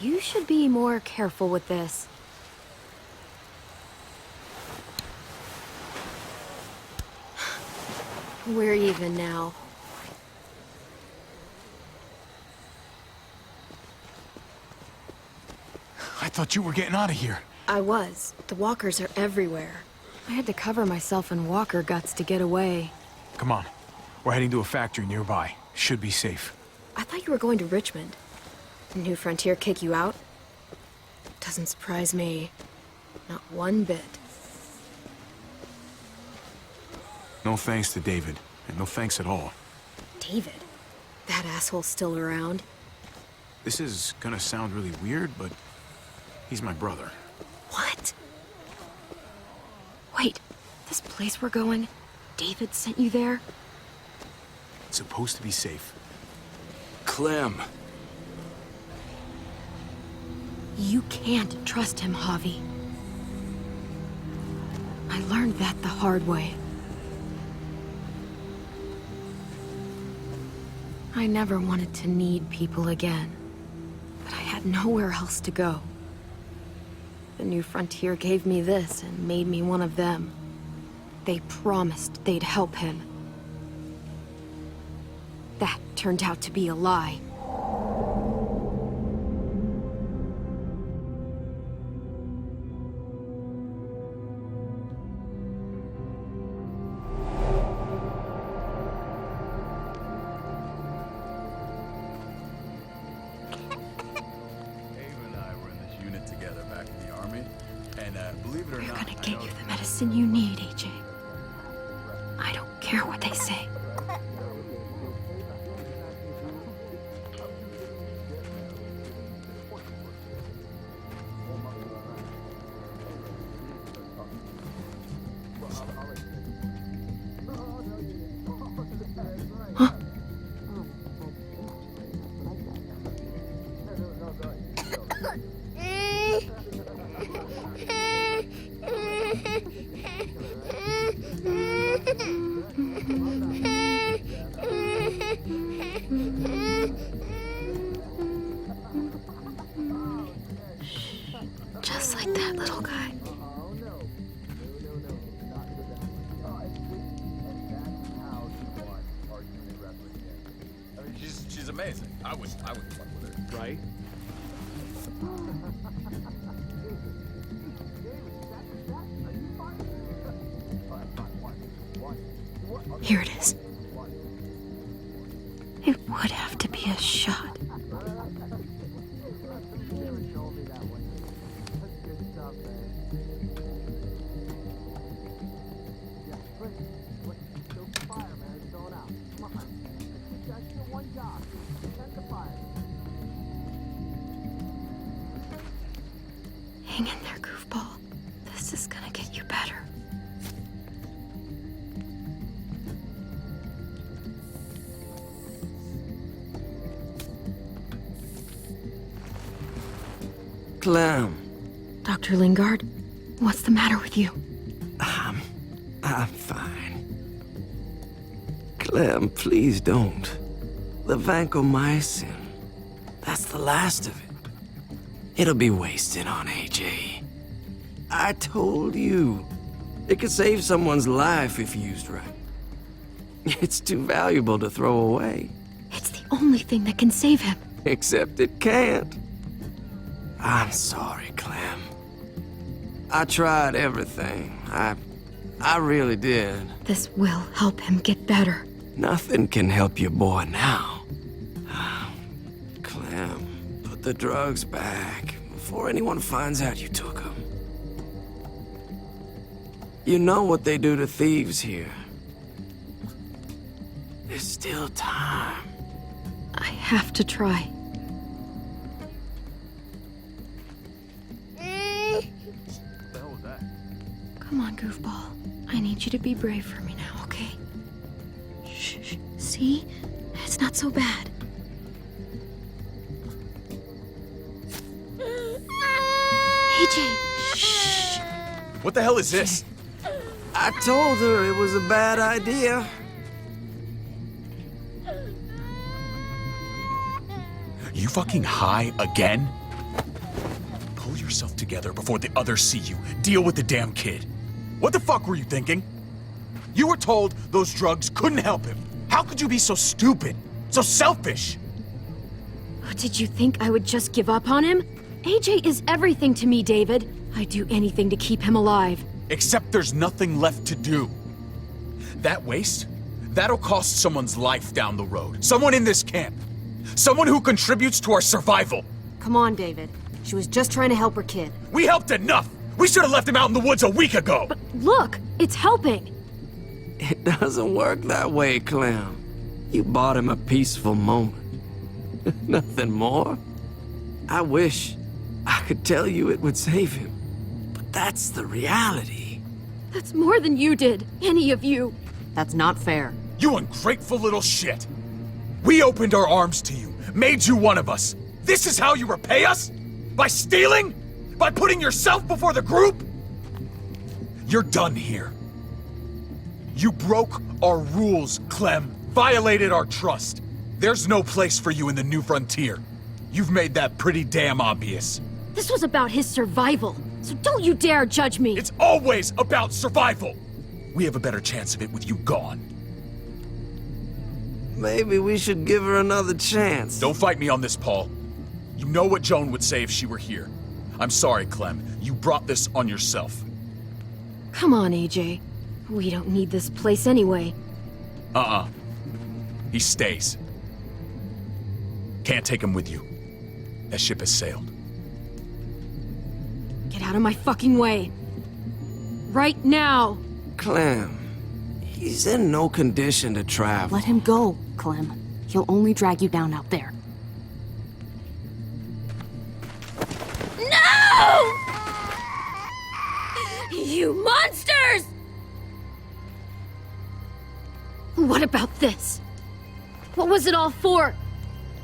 Speaker 4: You should be more careful with this. We're even now.
Speaker 1: I thought you were getting out of here.
Speaker 4: I was. The walkers are everywhere. I had to cover myself in walker guts to get away.
Speaker 1: Come on. We're heading to a factory nearby. Should be safe.
Speaker 4: I thought you were going to Richmond. New Frontier kick you out? Doesn't surprise me. Not one bit.
Speaker 1: No thanks to David. And no thanks at all.
Speaker 4: David? That asshole's still around?
Speaker 1: This is gonna sound really weird, but he's my brother.
Speaker 4: What? Wait, this place we're going, David sent you there?
Speaker 1: It's supposed to be safe.
Speaker 10: Clem.
Speaker 4: You can't trust him, Javi. I learned that the hard way. I never wanted to need people again, but I had nowhere else to go. The New Frontier gave me this and made me one of them. They promised they'd help him. That turned out to be a lie.
Speaker 8: We're gonna get you the medicine you need, AJ. I don't care what they say. Just like that little guy.
Speaker 5: I mean, she's amazing. I would fuck with her, right?
Speaker 8: Here it is. It would have to be a shot. Hang in there, goofball. This is gonna get you better.
Speaker 12: Clem.
Speaker 8: Dr. Lingard, what's the matter with you?
Speaker 12: I'm fine. Clem, please don't. The vancomycin. That's the last of it. It'll be wasted on AJ. I told you. It could save someone's life if used right. It's too valuable to throw away.
Speaker 8: It's the only thing that can save him.
Speaker 12: Except it can't. I'm sorry, Clem. I tried everything. I really did.
Speaker 8: This will help him get better.
Speaker 12: Nothing can help your boy now. Clem, put the drugs back before anyone finds out you took them. You know what they do to thieves here. There's still time.
Speaker 8: I have to try. Come on, goofball. I need you to be brave for me now, okay? Shh. See? It's not so bad. AJ, shh.
Speaker 7: What the hell is this?
Speaker 12: I told her it was a bad idea.
Speaker 7: You fucking high again? Pull yourself together before the others see you. Deal with the damn kid. What the fuck were you thinking?
Speaker 6: You were told those drugs couldn't help him. How could you be so stupid? So selfish?
Speaker 17: Did you think I would just give up on him? AJ is everything to me, David. I'd do anything to keep him alive.
Speaker 6: Except there's nothing left to do. That waste? That'll cost someone's life down the road. Someone in this camp. Someone who contributes to our survival.
Speaker 4: Come on, David. She was just trying to help her kid.
Speaker 6: We helped enough! We should have left him out in the woods a week ago!
Speaker 17: But look, it's helping.
Speaker 12: It doesn't work that way, Clem. You bought him a peaceful moment. Nothing more. I wish I could tell you it would save him. But that's the reality.
Speaker 17: That's more than you did, any of you.
Speaker 4: That's not fair.
Speaker 6: You ungrateful little shit! We opened our arms to you, made you one of us. This is how you repay us? By stealing? By putting yourself before the group? You're done here. You broke our rules, Clem. Violated our trust. There's no place for you in the new frontier. You've made that pretty damn obvious.
Speaker 17: This was about his survival, so don't you dare judge me.
Speaker 6: It's always about survival. We have a better chance of it with you gone.
Speaker 12: Maybe we should give her another chance.
Speaker 6: Don't fight me on this, Paul. You know what Joan would say if she were here. I'm sorry, Clem. You brought this on yourself.
Speaker 17: Come on, AJ. We don't need this place anyway.
Speaker 6: He stays. Can't take him with you. That ship has sailed.
Speaker 17: Get out of my fucking way. Right now.
Speaker 12: Clem, he's in no condition to travel.
Speaker 18: Let him go, Clem. He'll only drag you down out there.
Speaker 17: No! You monsters! What about this? What was it all for?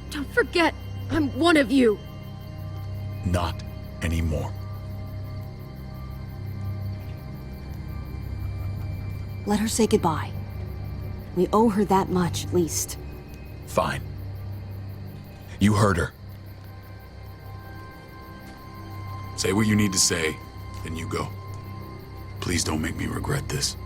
Speaker 17: Don't forget, I'm one of you.
Speaker 6: Not anymore.
Speaker 18: Let her say goodbye. We owe her that much, at least.
Speaker 6: Fine. You heard her.
Speaker 7: Say what you need to say, then you go. Please don't make me regret this.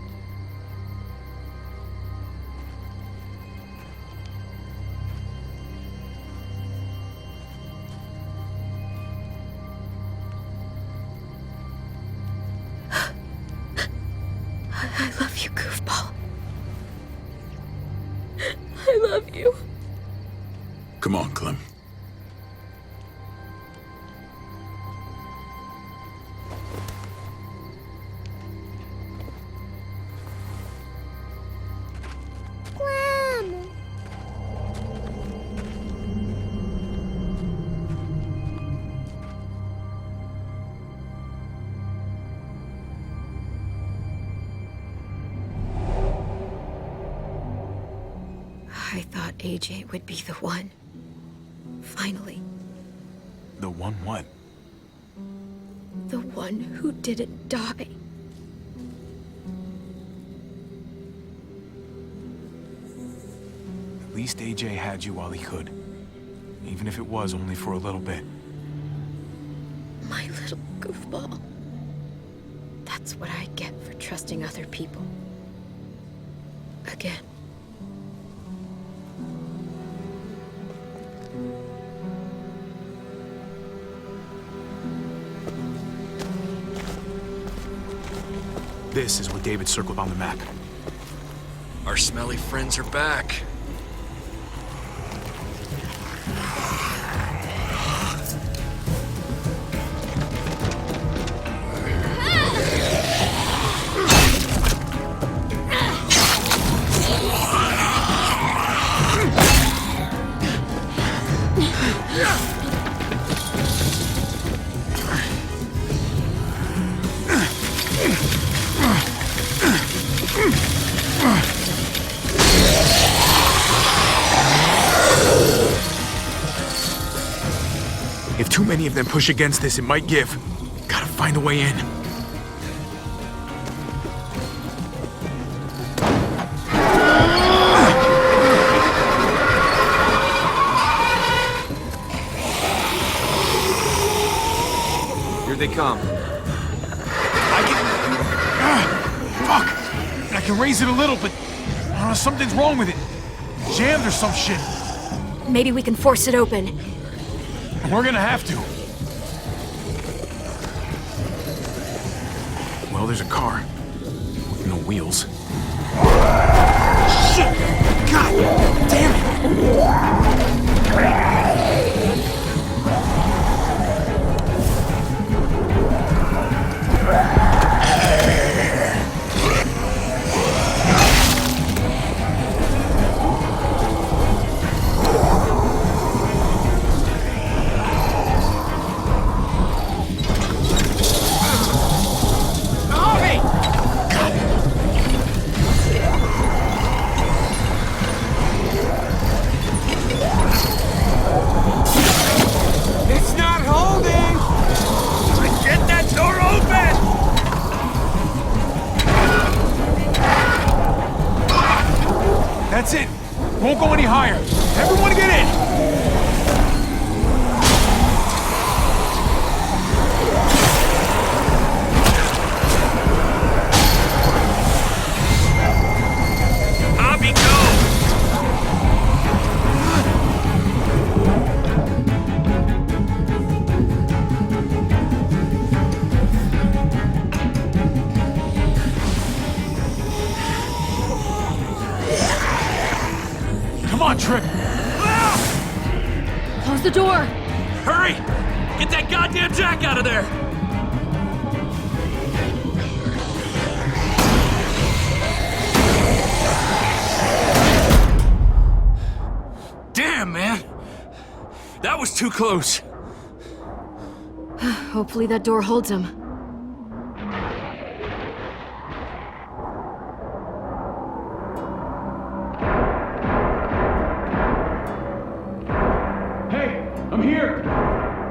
Speaker 17: I love you, goofball. I love you.
Speaker 7: Come on, Clem.
Speaker 17: I thought AJ would be the one. Finally.
Speaker 1: The one what?
Speaker 17: The one who didn't die.
Speaker 1: At least AJ had you while he could. Even if it was only for a little bit.
Speaker 17: My little goofball. That's what I get for trusting other people. Again.
Speaker 1: This is what David circled on the map.
Speaker 10: Our smelly friends are back.
Speaker 1: If too many of them push against this, it might give. Gotta find a way in.
Speaker 5: Here they come.
Speaker 1: Fuck! I
Speaker 16: can raise it a little, but something's wrong with it. Jammed or some shit.
Speaker 17: Maybe we can force it open.
Speaker 16: We're gonna have to.
Speaker 1: Well, there's a car with no wheels.
Speaker 9: Shit! God damn
Speaker 6: It's not holding! Get that door open!
Speaker 16: That's it. Won't go any higher. Everyone get in!
Speaker 6: Javi, go!
Speaker 16: Come on, Trip.
Speaker 17: Close the door.
Speaker 10: Hurry! Get that goddamn jack out of there! Damn, man! That was too close.
Speaker 17: Hopefully that door holds him.
Speaker 16: Hey, I'm here!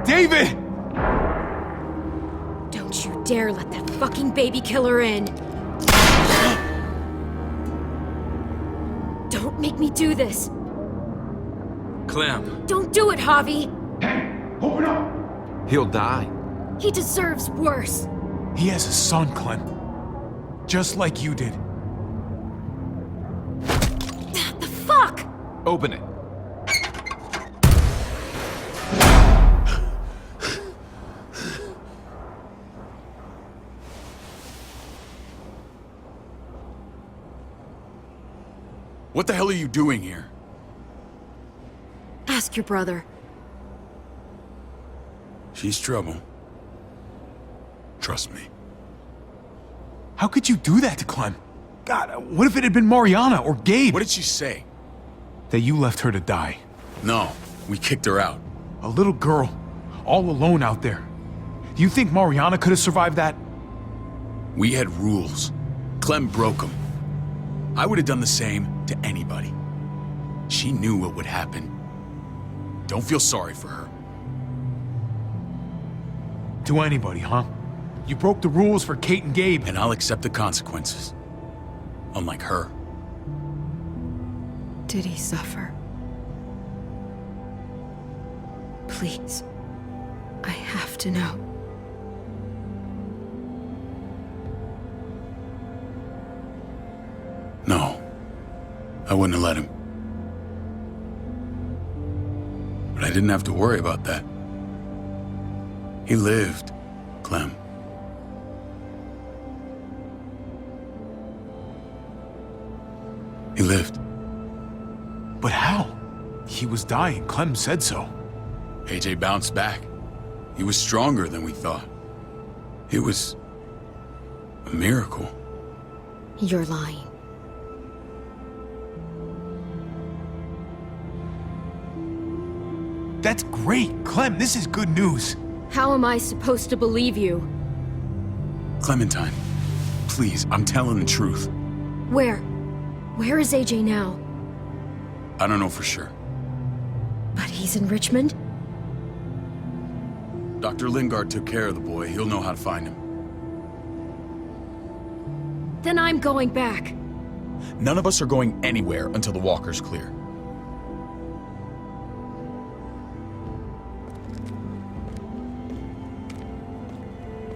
Speaker 16: David!
Speaker 17: Don't you dare let that fucking baby killer in. Don't make me do this.
Speaker 10: Clem.
Speaker 17: Don't do it, Javi.
Speaker 16: Open up!
Speaker 5: He'll die.
Speaker 17: He deserves worse.
Speaker 16: He has a son, Clem. Just like you did.
Speaker 17: The fuck?
Speaker 5: Open it.
Speaker 7: What the hell are you doing here?
Speaker 17: Ask your brother.
Speaker 7: She's trouble. Trust me.
Speaker 16: How could you do that to Clem? God, what if it had been Mariana or Gabe?
Speaker 7: What did she say?
Speaker 16: That you left her to die.
Speaker 7: No, we kicked her out.
Speaker 16: A little girl, all alone out there. Do you think Mariana could have survived that?
Speaker 7: We had rules. Clem broke them. I would have done the same to anybody. She knew what would happen. Don't feel sorry for her.
Speaker 16: To anybody, huh? You broke the rules for Kate and Gabe.
Speaker 7: And I'll accept the consequences. Unlike her.
Speaker 17: Did he suffer? Please. I have to know.
Speaker 7: No. I wouldn't have let him. But I didn't have to worry about that. He lived, Clem. He lived.
Speaker 16: But how? He was dying. Clem said so.
Speaker 7: AJ bounced back. He was stronger than we thought. It was a miracle.
Speaker 17: You're lying.
Speaker 16: That's great. Clem, this is good news.
Speaker 17: How am I supposed to believe you?
Speaker 7: Clementine, please, I'm telling the truth.
Speaker 17: Where? Where is AJ now?
Speaker 7: I don't know for sure.
Speaker 17: But he's in Richmond?
Speaker 7: Dr. Lingard took care of the boy. He'll know how to find him.
Speaker 17: Then I'm going back.
Speaker 7: None of us are going anywhere until the walker's clear.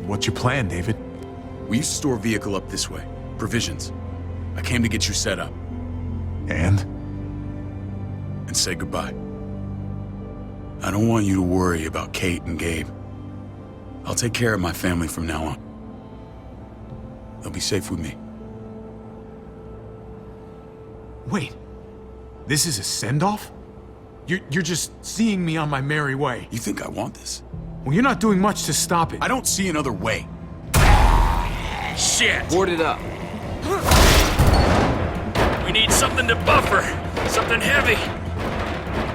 Speaker 16: What's your plan, David?
Speaker 7: We used to store a vehicle up this way. Provisions. I came to get you set up.
Speaker 16: And?
Speaker 7: And say goodbye. I don't want you to worry about Kate and Gabe. I'll take care of my family from now on. They'll be safe with me.
Speaker 1: Wait, this is a send-off? You're just seeing me on my merry way.
Speaker 7: You think I want this?
Speaker 1: Well, you're not doing much to stop it.
Speaker 7: I don't see another way.
Speaker 10: Shit!
Speaker 12: Board it up.
Speaker 10: We need something to buffer. Something heavy.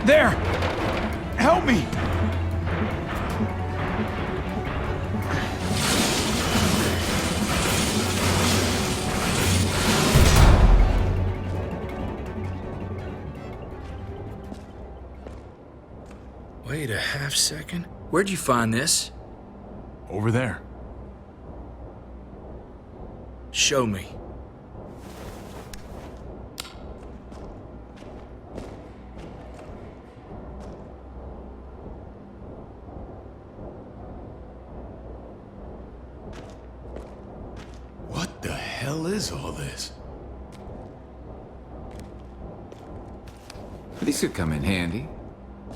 Speaker 16: There! Help me!
Speaker 10: Wait a half second. Where'd you find this?
Speaker 1: Over there.
Speaker 10: Show me.
Speaker 7: What the hell is all this?
Speaker 5: These could come in handy.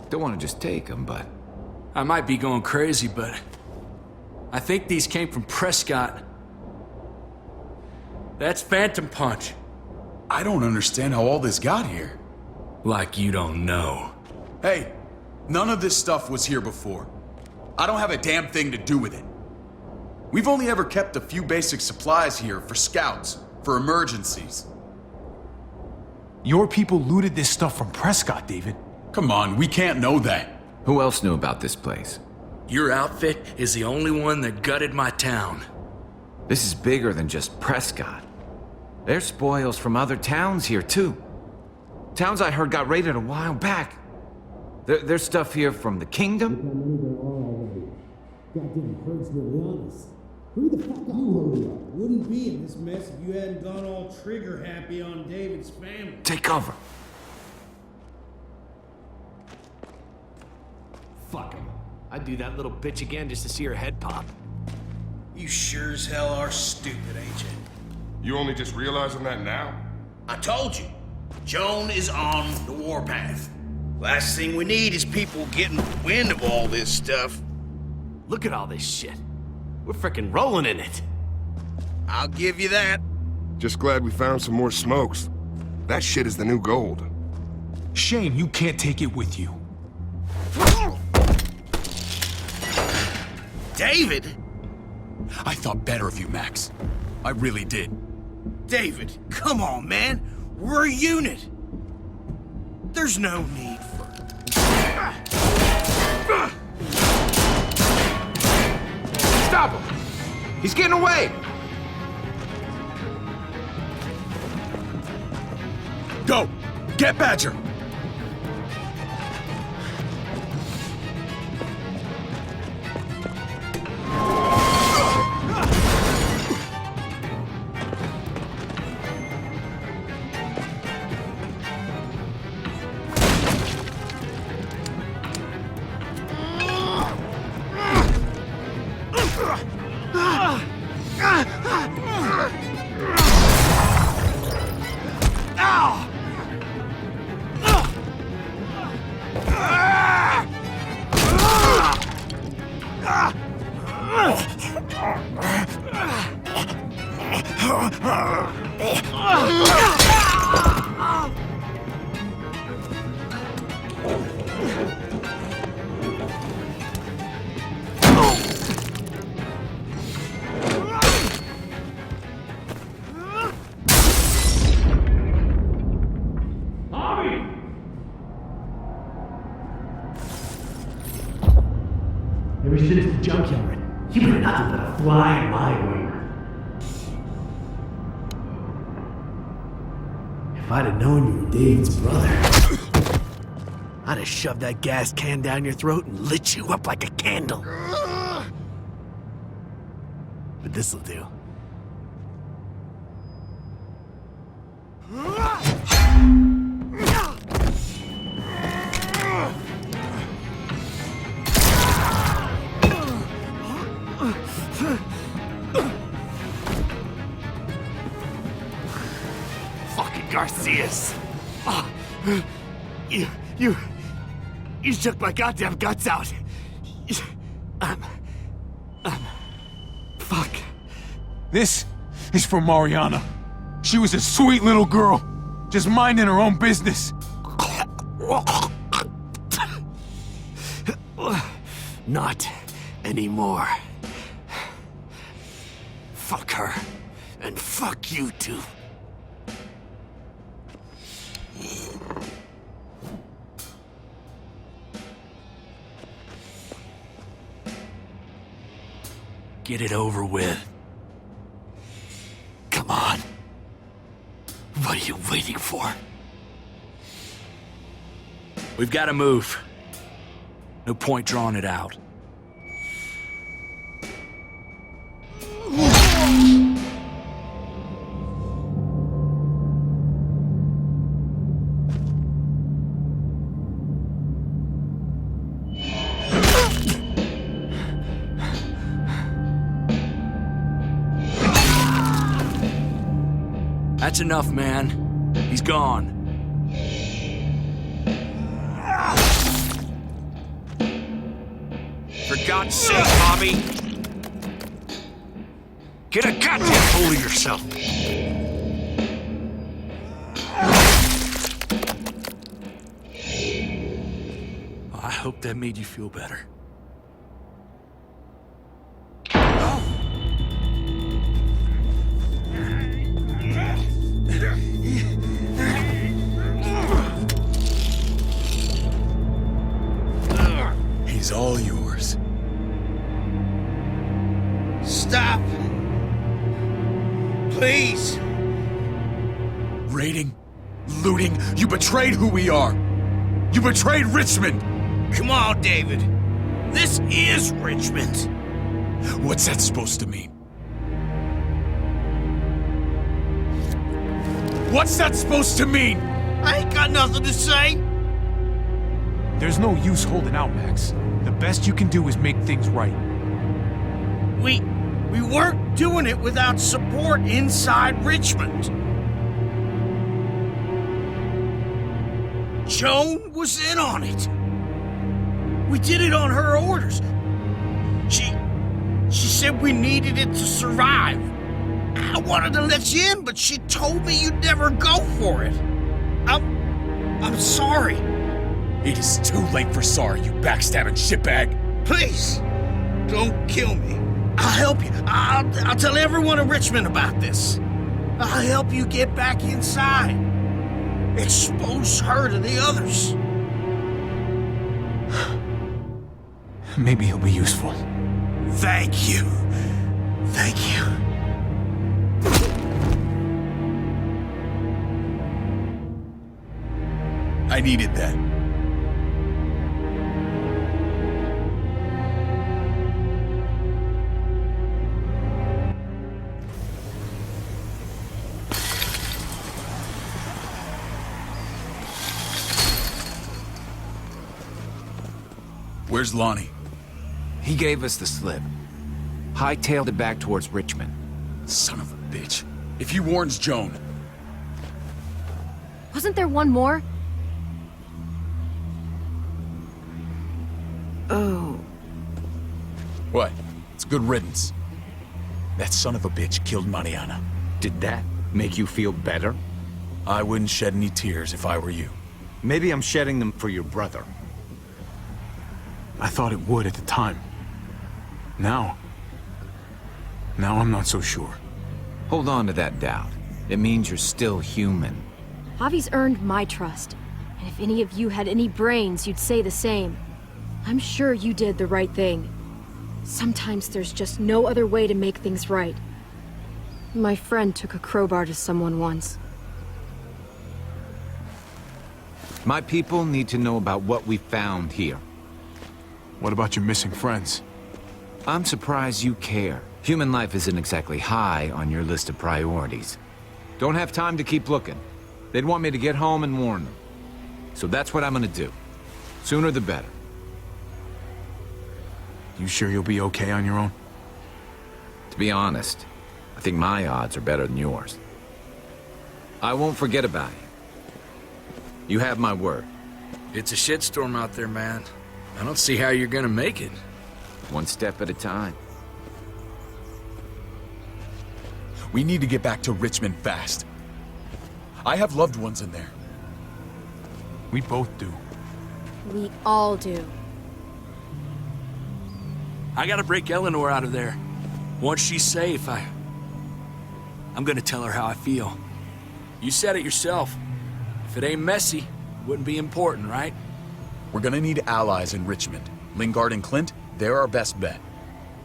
Speaker 5: Don't want to just take them, but...
Speaker 10: I might be going crazy, but I think these came from Prescott. That's Phantom Punch.
Speaker 7: I don't understand how all this got here.
Speaker 10: Like you don't know.
Speaker 7: Hey, none of this stuff was here before. I don't have a damn thing to do with it. We've only ever kept a few basic supplies here for scouts, for emergencies.
Speaker 1: Your people looted this stuff from Prescott, David.
Speaker 7: Come on, we can't know that.
Speaker 5: Who else knew about this place?
Speaker 10: Your outfit is the only one that gutted my town.
Speaker 5: This is bigger than just Prescott. There's spoils from other towns here, too. Towns I heard got raided a while back. There's stuff here from the Kingdom.
Speaker 19: Goddamn hurts really honest. Who the fuck you hurry up? Wouldn't be in this mess if you hadn't gone all trigger happy on David's family.
Speaker 5: Take cover.
Speaker 20: Fuck him. I'd do that little bitch again just to see her head pop.
Speaker 15: You sure as hell are stupid, ain't you?
Speaker 21: You only just realizing that now?
Speaker 15: I told you. Joan is on the warpath. Last thing we need is people getting wind of all this stuff.
Speaker 20: Look at all this shit. We're frickin' rolling in it.
Speaker 15: I'll give you that.
Speaker 21: Just glad we found some more smokes. That shit is the new gold.
Speaker 1: Shame you can't take it with you.
Speaker 15: David?
Speaker 7: I thought better of you, Max. I really did.
Speaker 15: David, come on, man. We're a unit. There's no need for...
Speaker 5: Stop him! He's getting away!
Speaker 7: Go! Get Badger!
Speaker 20: Ever since the junkyard, you've been nothing but a fly in my wing. If I'd have known you were David's brother, I'd have shoved that gas can down your throat and lit you up like a candle. But this'll do. she is. You took my goddamn guts out.
Speaker 16: Fuck. This is for Mariana. She was a sweet little girl, just minding her own business.
Speaker 20: Not anymore. Fuck her, and fuck you too.
Speaker 10: Get it over with.
Speaker 20: Come on. What are you waiting for?
Speaker 10: We've got to move. No point drawing it out. That's enough, man. He's gone. For God's sake, Javi! Get a goddamn hold of yourself! I hope that made you feel better.
Speaker 7: He's all yours.
Speaker 15: Stop! Please!
Speaker 6: Raiding, looting, you betrayed who we are! You betrayed Richmond!
Speaker 15: Come on, David. This is Richmond.
Speaker 6: What's that supposed to mean? What's that supposed to mean?
Speaker 15: I ain't got nothing to say.
Speaker 16: There's no use holding out, Max. The best you can do is make things right.
Speaker 15: We weren't doing it without support inside Richmond. Joan was in on it. We did it on her orders. She said we needed it to survive. I wanted to let you in, but she told me you'd never go for it. I'm sorry.
Speaker 6: It is too late for sorry, you backstabbing shitbag.
Speaker 15: Please, don't kill me. I'll help you. I'll tell everyone in Richmond about this. I'll help you get back inside. Expose her to the others.
Speaker 16: Maybe he'll be useful.
Speaker 15: Thank you. Thank you.
Speaker 6: I needed that. Where's Lonnie?
Speaker 5: He gave us the slip. Hightailed it back towards Richmond.
Speaker 6: Son of a bitch. If he warns Joan...
Speaker 17: Wasn't there one more? Oh.
Speaker 6: What? It's good riddance. That son of a bitch killed Mariana.
Speaker 5: Did that make you feel better?
Speaker 6: I wouldn't shed any tears if I were you.
Speaker 5: Maybe I'm shedding them for your brother.
Speaker 1: I thought it would at the time. Now I'm not so sure.
Speaker 5: Hold on to that doubt. It means you're still human.
Speaker 17: Javi's earned my trust. And if any of you had any brains, you'd say the same. I'm sure you did the right thing. Sometimes there's just no other way to make things right. My friend took a crowbar to someone once.
Speaker 5: My people need to know about what we found here.
Speaker 1: What about your missing friends?
Speaker 5: I'm surprised you care. Human life isn't exactly high on your list of priorities. Don't have time to keep looking. They'd want me to get home and warn them. So that's what I'm gonna do. Sooner the better.
Speaker 1: You sure you'll be okay on your own?
Speaker 5: To be honest, I think my odds are better than yours. I won't forget about you. You have my word.
Speaker 10: It's a shitstorm out there, man. I don't see how you're gonna make it.
Speaker 5: One step at a time.
Speaker 6: We need to get back to Richmond fast. I have loved ones in there.
Speaker 1: We both do.
Speaker 17: We all do.
Speaker 10: I gotta break Eleanor out of there. Once she's safe, I'm gonna tell her how I feel. You said it yourself. If it ain't messy, it wouldn't be important, right?
Speaker 6: We're gonna need allies in Richmond. Lingard and Clint, they're our best bet.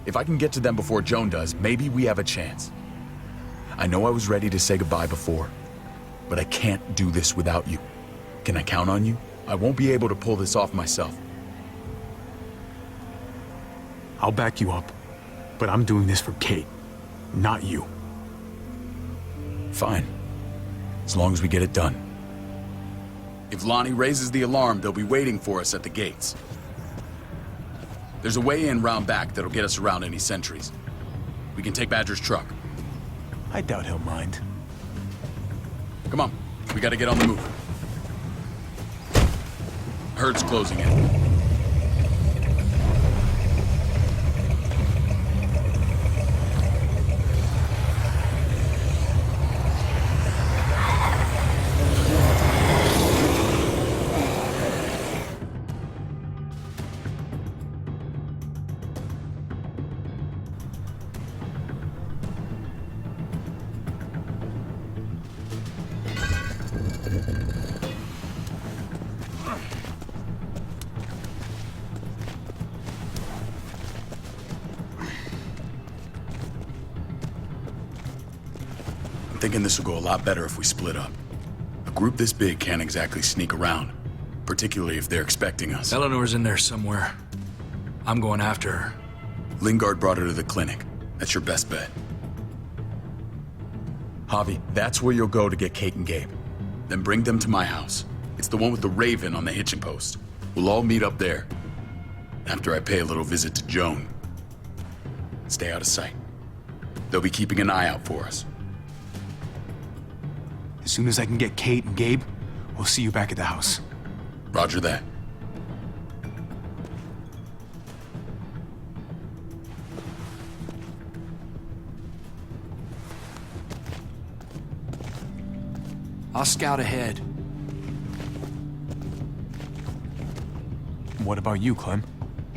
Speaker 6: If I can get to them before Joan does, maybe we have a chance. I know I was ready to say goodbye before, but I can't do this without you. Can I count on you? I won't be able to pull this off myself.
Speaker 1: I'll back you up, but I'm doing this for Kate, not you.
Speaker 6: Fine. As long as we get it done. If Lonnie raises the alarm, they'll be waiting for us at the gates. There's a way in round back that'll get us around any sentries. We can take Badger's truck.
Speaker 1: I doubt he'll mind.
Speaker 6: Come on, we gotta get on the move. Herd's closing in. I'm thinking this will go a lot better if we split up. A group this big can't exactly sneak around, particularly if they're expecting us.
Speaker 10: Eleanor's in there somewhere. I'm going after her.
Speaker 6: Lingard brought her to the clinic. That's your best bet. Javi, that's where you'll go to get Kate and Gabe. Then bring them to my house. It's the one with the Raven on the hitching post. We'll all meet up there. After I pay a little visit to Joan. Stay out of sight. They'll be keeping an eye out for us.
Speaker 1: As soon as I can get Kate and Gabe, we'll see you back at the house.
Speaker 6: Roger that.
Speaker 10: I'll scout ahead.
Speaker 1: What about you, Clem?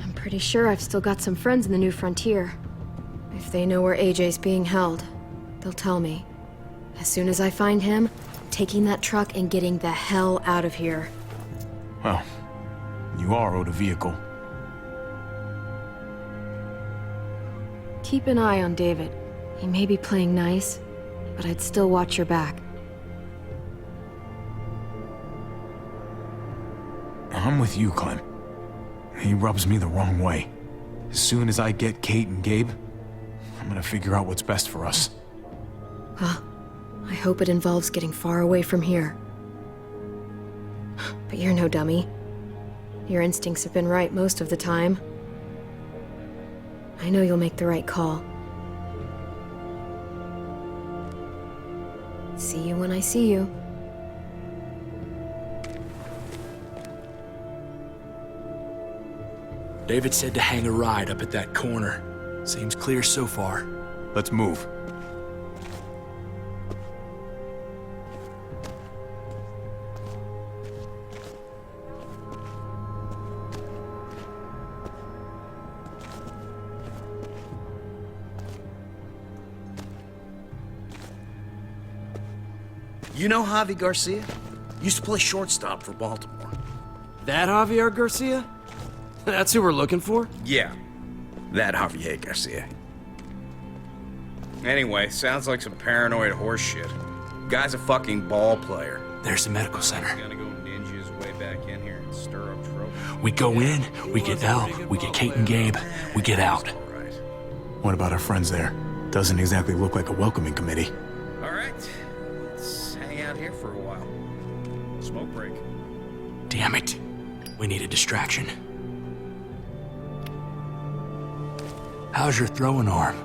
Speaker 17: I'm pretty sure I've still got some friends in the New Frontier. If they know where AJ's being held, they'll tell me. As soon as I find him, I'm taking that truck and getting the hell out of here.
Speaker 1: Well, you are owed a vehicle.
Speaker 17: Keep an eye on David. He may be playing nice, but I'd still watch your back.
Speaker 1: I'm with you, Clem. He rubs me the wrong way. As soon as I get Kate and Gabe, I'm gonna figure out what's best for us.
Speaker 17: Well, I hope it involves getting far away from here. But you're no dummy. Your instincts have been right most of the time. I know you'll make the right call. See you when I see you.
Speaker 10: David said to hang a ride up at that corner. Seems clear so far.
Speaker 1: Let's move.
Speaker 20: You know Javi Garcia? Used to play shortstop for Baltimore.
Speaker 12: That Javier Garcia? That's who we're looking for?
Speaker 2: Yeah, that Javier Garcia. Anyway, sounds like some paranoid horse shit. Guy's a fucking ball player.
Speaker 10: There's the medical center.
Speaker 2: Gonna go ninja his way back in here and stir up trouble.
Speaker 10: We go in, we get Elle, we get Kate and Gabe, we get out.
Speaker 1: What about our friends there? Doesn't exactly look like a welcoming committee.
Speaker 2: All right, let's hang out here for a while. Smoke break.
Speaker 10: Damn it. We need a distraction. How's your throwing arm?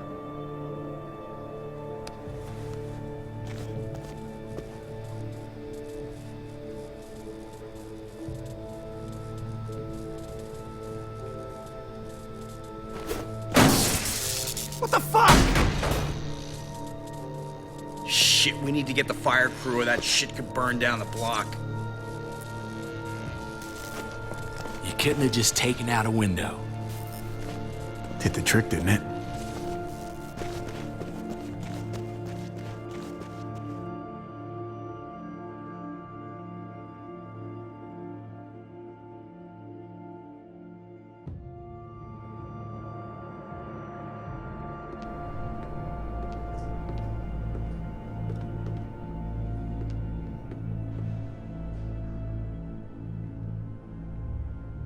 Speaker 15: the fuck?
Speaker 2: Shit, we need to get the fire crew or that shit could burn down the block.
Speaker 10: You couldn't have just taken out a window.
Speaker 1: Did the trick, didn't it?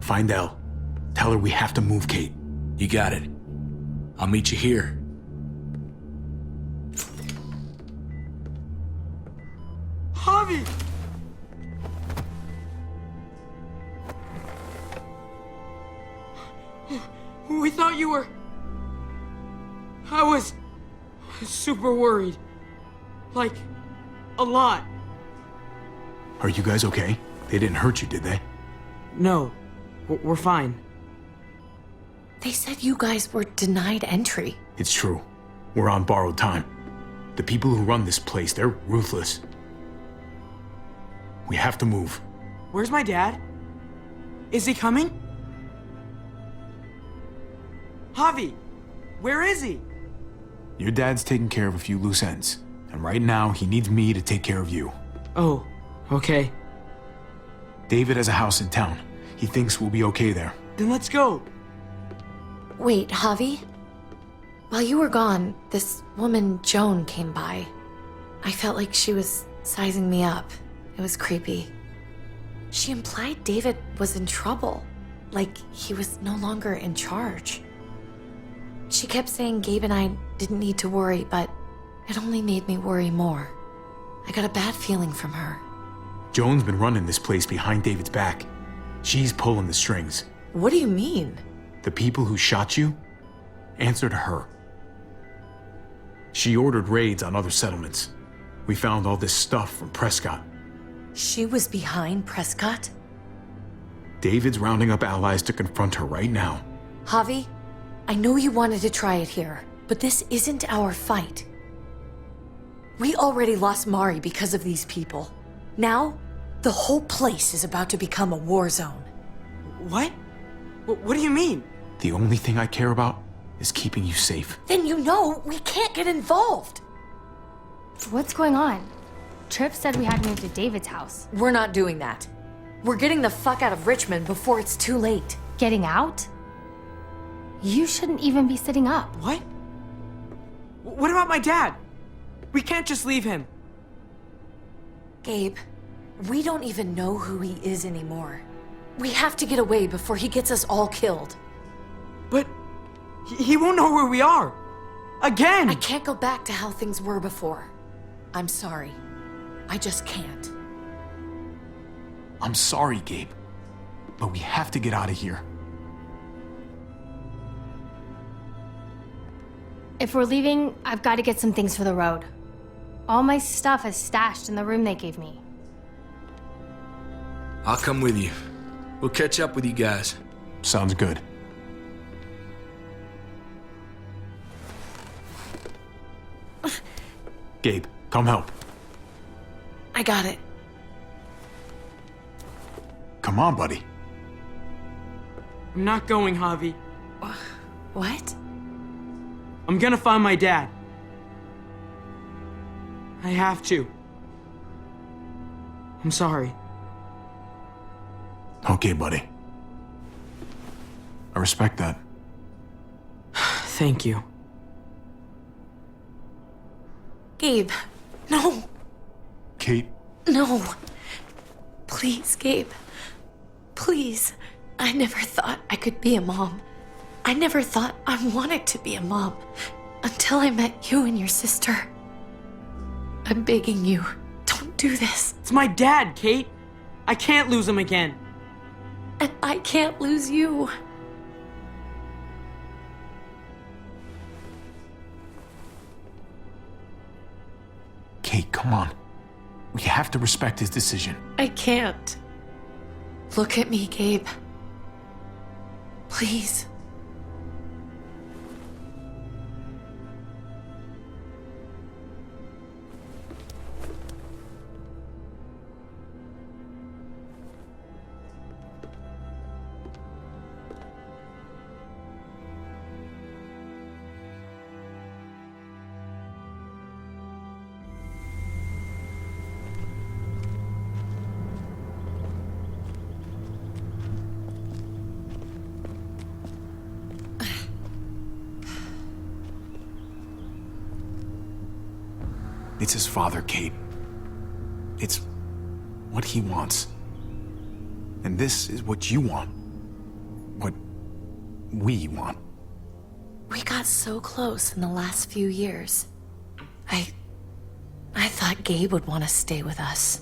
Speaker 1: Find Elle. Tell her we have to move Kate.
Speaker 10: You got it. I'll meet you here.
Speaker 9: Javi! We thought you were... I was super worried. Like, a lot.
Speaker 1: Are you guys okay? They didn't hurt you, did they?
Speaker 9: No, we're fine.
Speaker 8: They said you guys were denied entry.
Speaker 1: It's true. We're on borrowed time. The people who run this place, they're ruthless. We have to move.
Speaker 9: Where's my dad? Is he coming? Javi, where is he?
Speaker 1: Your dad's taking care of a few loose ends. And right now, he needs me to take care of you.
Speaker 9: Oh, okay.
Speaker 1: David has a house in town. He thinks we'll be okay there.
Speaker 9: Then let's go.
Speaker 8: Wait, Javi? While you were gone, this woman, Joan, came by. I felt like she was sizing me up. It was creepy. She implied David was in trouble, like he was no longer in charge. She kept saying Gabe and I didn't need to worry, but it only made me worry more. I got a bad feeling from her.
Speaker 1: Joan's been running this place behind David's back. She's pulling the strings.
Speaker 8: What do you mean?
Speaker 1: The people who shot you answered her. She ordered raids on other settlements. We found all this stuff from Prescott.
Speaker 8: She was behind Prescott?
Speaker 1: David's rounding up allies to confront her right now.
Speaker 8: Javi, I know you wanted to try it here, but this isn't our fight. We already lost Mari because of these people. Now, the whole place is about to become a war zone.
Speaker 9: What? What do you mean?
Speaker 1: The only thing I care about is keeping you safe.
Speaker 8: Then you know we can't get involved.
Speaker 3: What's going on? Tripp said we had to move to David's house.
Speaker 8: We're not doing that. We're getting the fuck out of Richmond before it's too late.
Speaker 3: Getting out? You shouldn't even be sitting up.
Speaker 9: What? What about my dad? We can't just leave him.
Speaker 8: Gabe, we don't even know who he is anymore. We have to get away before he gets us all killed.
Speaker 9: But he won't know where we are. Again!
Speaker 8: I can't go back to how things were before. I'm sorry. I just can't.
Speaker 1: I'm sorry, Gabe, but we have to get out of here.
Speaker 3: If we're leaving, I've got to get some things for the road. All my stuff is stashed in the room they gave me.
Speaker 10: I'll come with you. We'll catch up with you guys.
Speaker 1: Sounds good. Gabe, come help.
Speaker 8: I got it.
Speaker 1: Come on, buddy.
Speaker 9: I'm not going, Javi.
Speaker 8: What?
Speaker 9: I'm gonna find my dad. I have to. I'm sorry.
Speaker 1: Okay, buddy. I respect that.
Speaker 9: Thank you.
Speaker 8: Gabe, no.
Speaker 1: Kate.
Speaker 8: No. Please, Gabe. Please. I never thought I could be a mom. I never thought I wanted to be a mom until I met you and your sister. I'm begging you, don't do this.
Speaker 9: It's my dad, Kate. I can't lose him again.
Speaker 8: And I can't lose you.
Speaker 1: Kate, come on. We have to respect his decision.
Speaker 8: I can't. Look at me, Gabe. Please.
Speaker 1: It's his father, Kate. It's what he wants. And this is what you want. What we want.
Speaker 8: We got so close in the last few years. I thought Gabe would want to stay with us.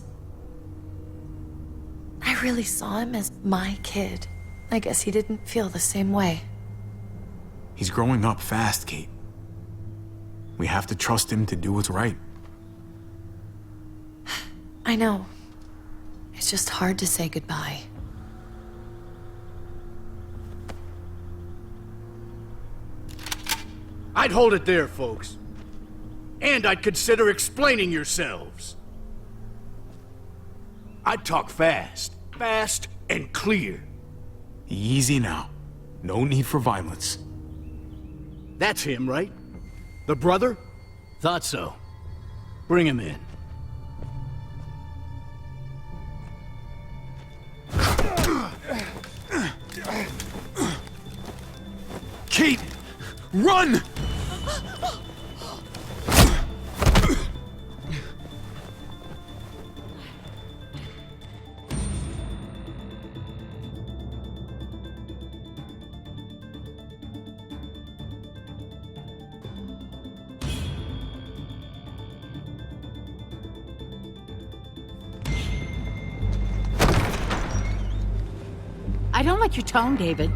Speaker 8: I really saw him as my kid. I guess he didn't feel the same way.
Speaker 1: He's growing up fast, Kate. We have to trust him to do what's right.
Speaker 8: I know. It's just hard to say goodbye.
Speaker 15: I'd hold it there, folks. And I'd consider explaining yourselves. I'd talk fast. Fast and clear.
Speaker 1: Easy now. No need for violence.
Speaker 15: That's him, right? The brother? Thought so. Bring him in.
Speaker 16: Kate! Run!
Speaker 14: I don't like your tone, David.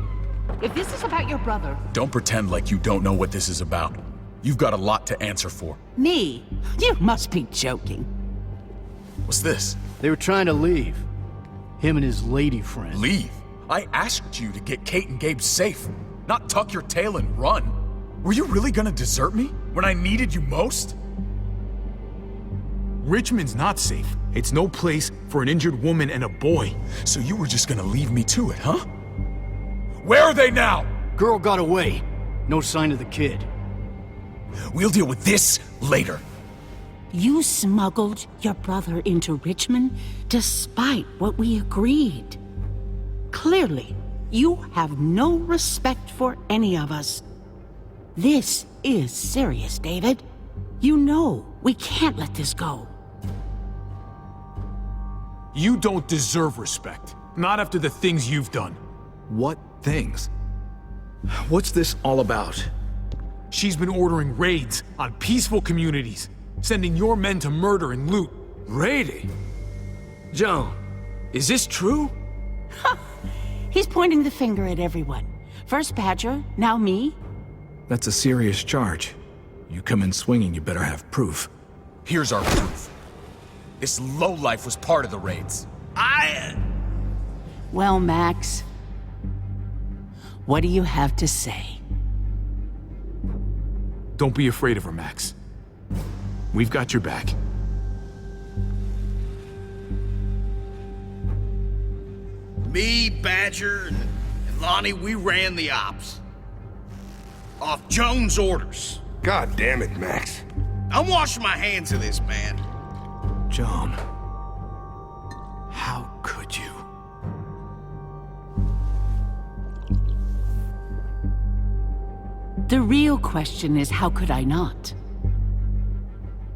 Speaker 14: If this is about your brother...
Speaker 7: Don't pretend like you don't know what this is about. You've got a lot to answer for.
Speaker 14: Me? You must be joking.
Speaker 7: What's this?
Speaker 15: They were trying to leave. Him and his lady friend.
Speaker 7: Leave? I asked you to get Kate and Gabe safe, not tuck your tail and run. Were you really gonna desert me when I needed you most?
Speaker 1: Richmond's not safe. It's no place for an injured woman and a boy.
Speaker 7: So you were just gonna leave me to it, huh? Where are they now?
Speaker 15: Girl got away. No sign of the kid.
Speaker 7: We'll deal with this later.
Speaker 14: You smuggled your brother into Richmond despite what we agreed. Clearly, you have no respect for any of us. This is serious, David. You know we can't let this go.
Speaker 1: You don't deserve respect. Not after the things you've done.
Speaker 13: What things? What's this all about?
Speaker 1: She's been ordering raids on peaceful communities, sending your men to murder and loot.
Speaker 12: Raiding? John, is this true?
Speaker 14: He's pointing the finger at everyone. First Badger, now me.
Speaker 13: That's a serious charge. You come in swinging, you better have proof.
Speaker 7: Here's our proof. This lowlife was part of the raids.
Speaker 14: Well, Max, what do you have to say?
Speaker 1: Don't be afraid of her, Max. We've got your back.
Speaker 15: Me, Badger, and Lonnie, we ran the ops. Off Jones' orders.
Speaker 21: God damn it, Max.
Speaker 15: I'm washing my hands of this, man.
Speaker 13: John, how could you?
Speaker 14: The real question is, how could I not?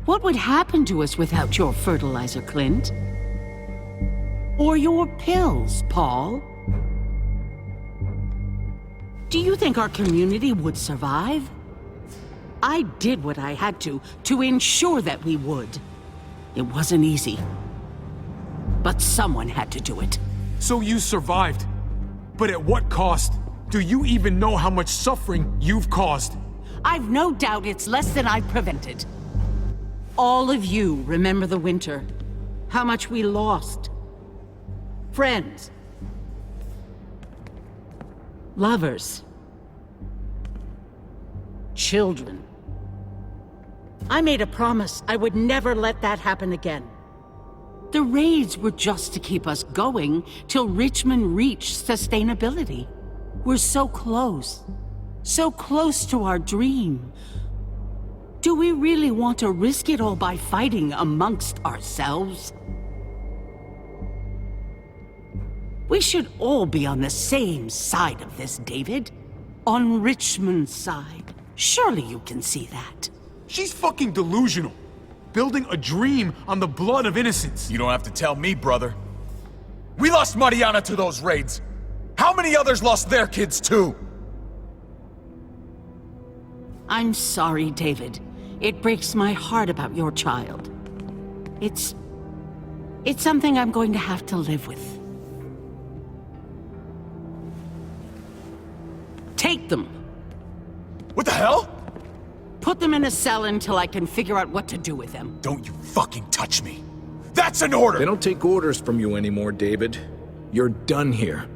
Speaker 14: What would happen to us without your fertilizer, Clint? Or your pills, Paul? Do you think our community would survive? I did what I had to ensure that we would. It wasn't easy. But someone had to do it.
Speaker 1: So you survived. But at what cost? Do you even know how much suffering you've caused?
Speaker 14: I've no doubt it's less than I've prevented. All of you remember the winter. How much we lost. Friends. Lovers. Children. I made a promise I would never let that happen again. The raids were just to keep us going till Richmond reached sustainability. We're so close to our dream. Do we really want to risk it all by fighting amongst ourselves? We should all be on the same side of this, David. On Richmond's side. Surely you can see that.
Speaker 1: She's fucking delusional.
Speaker 16: building a dream on the blood of innocents.
Speaker 6: You don't have to tell me, brother. We lost Mariana to those raids. How many others lost their kids too?
Speaker 14: I'm sorry, David. It breaks my heart about your child. It's something I'm going to have to live with. Take them.
Speaker 6: What the hell?
Speaker 14: Put them in a cell until I can figure out what to do with them.
Speaker 6: Don't you fucking touch me. That's an order!
Speaker 13: They don't take orders from you anymore, David. You're done here.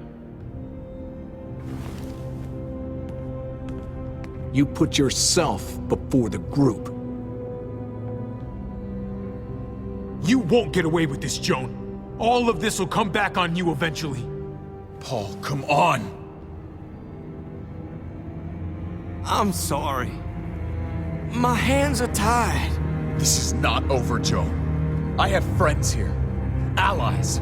Speaker 13: You put yourself before the group.
Speaker 16: You won't get away with this, Joan. All of this will come back on you eventually.
Speaker 6: Paul, come on!
Speaker 12: I'm sorry. My hands are tied.
Speaker 6: This is not over, Joe. I have friends here. Allies.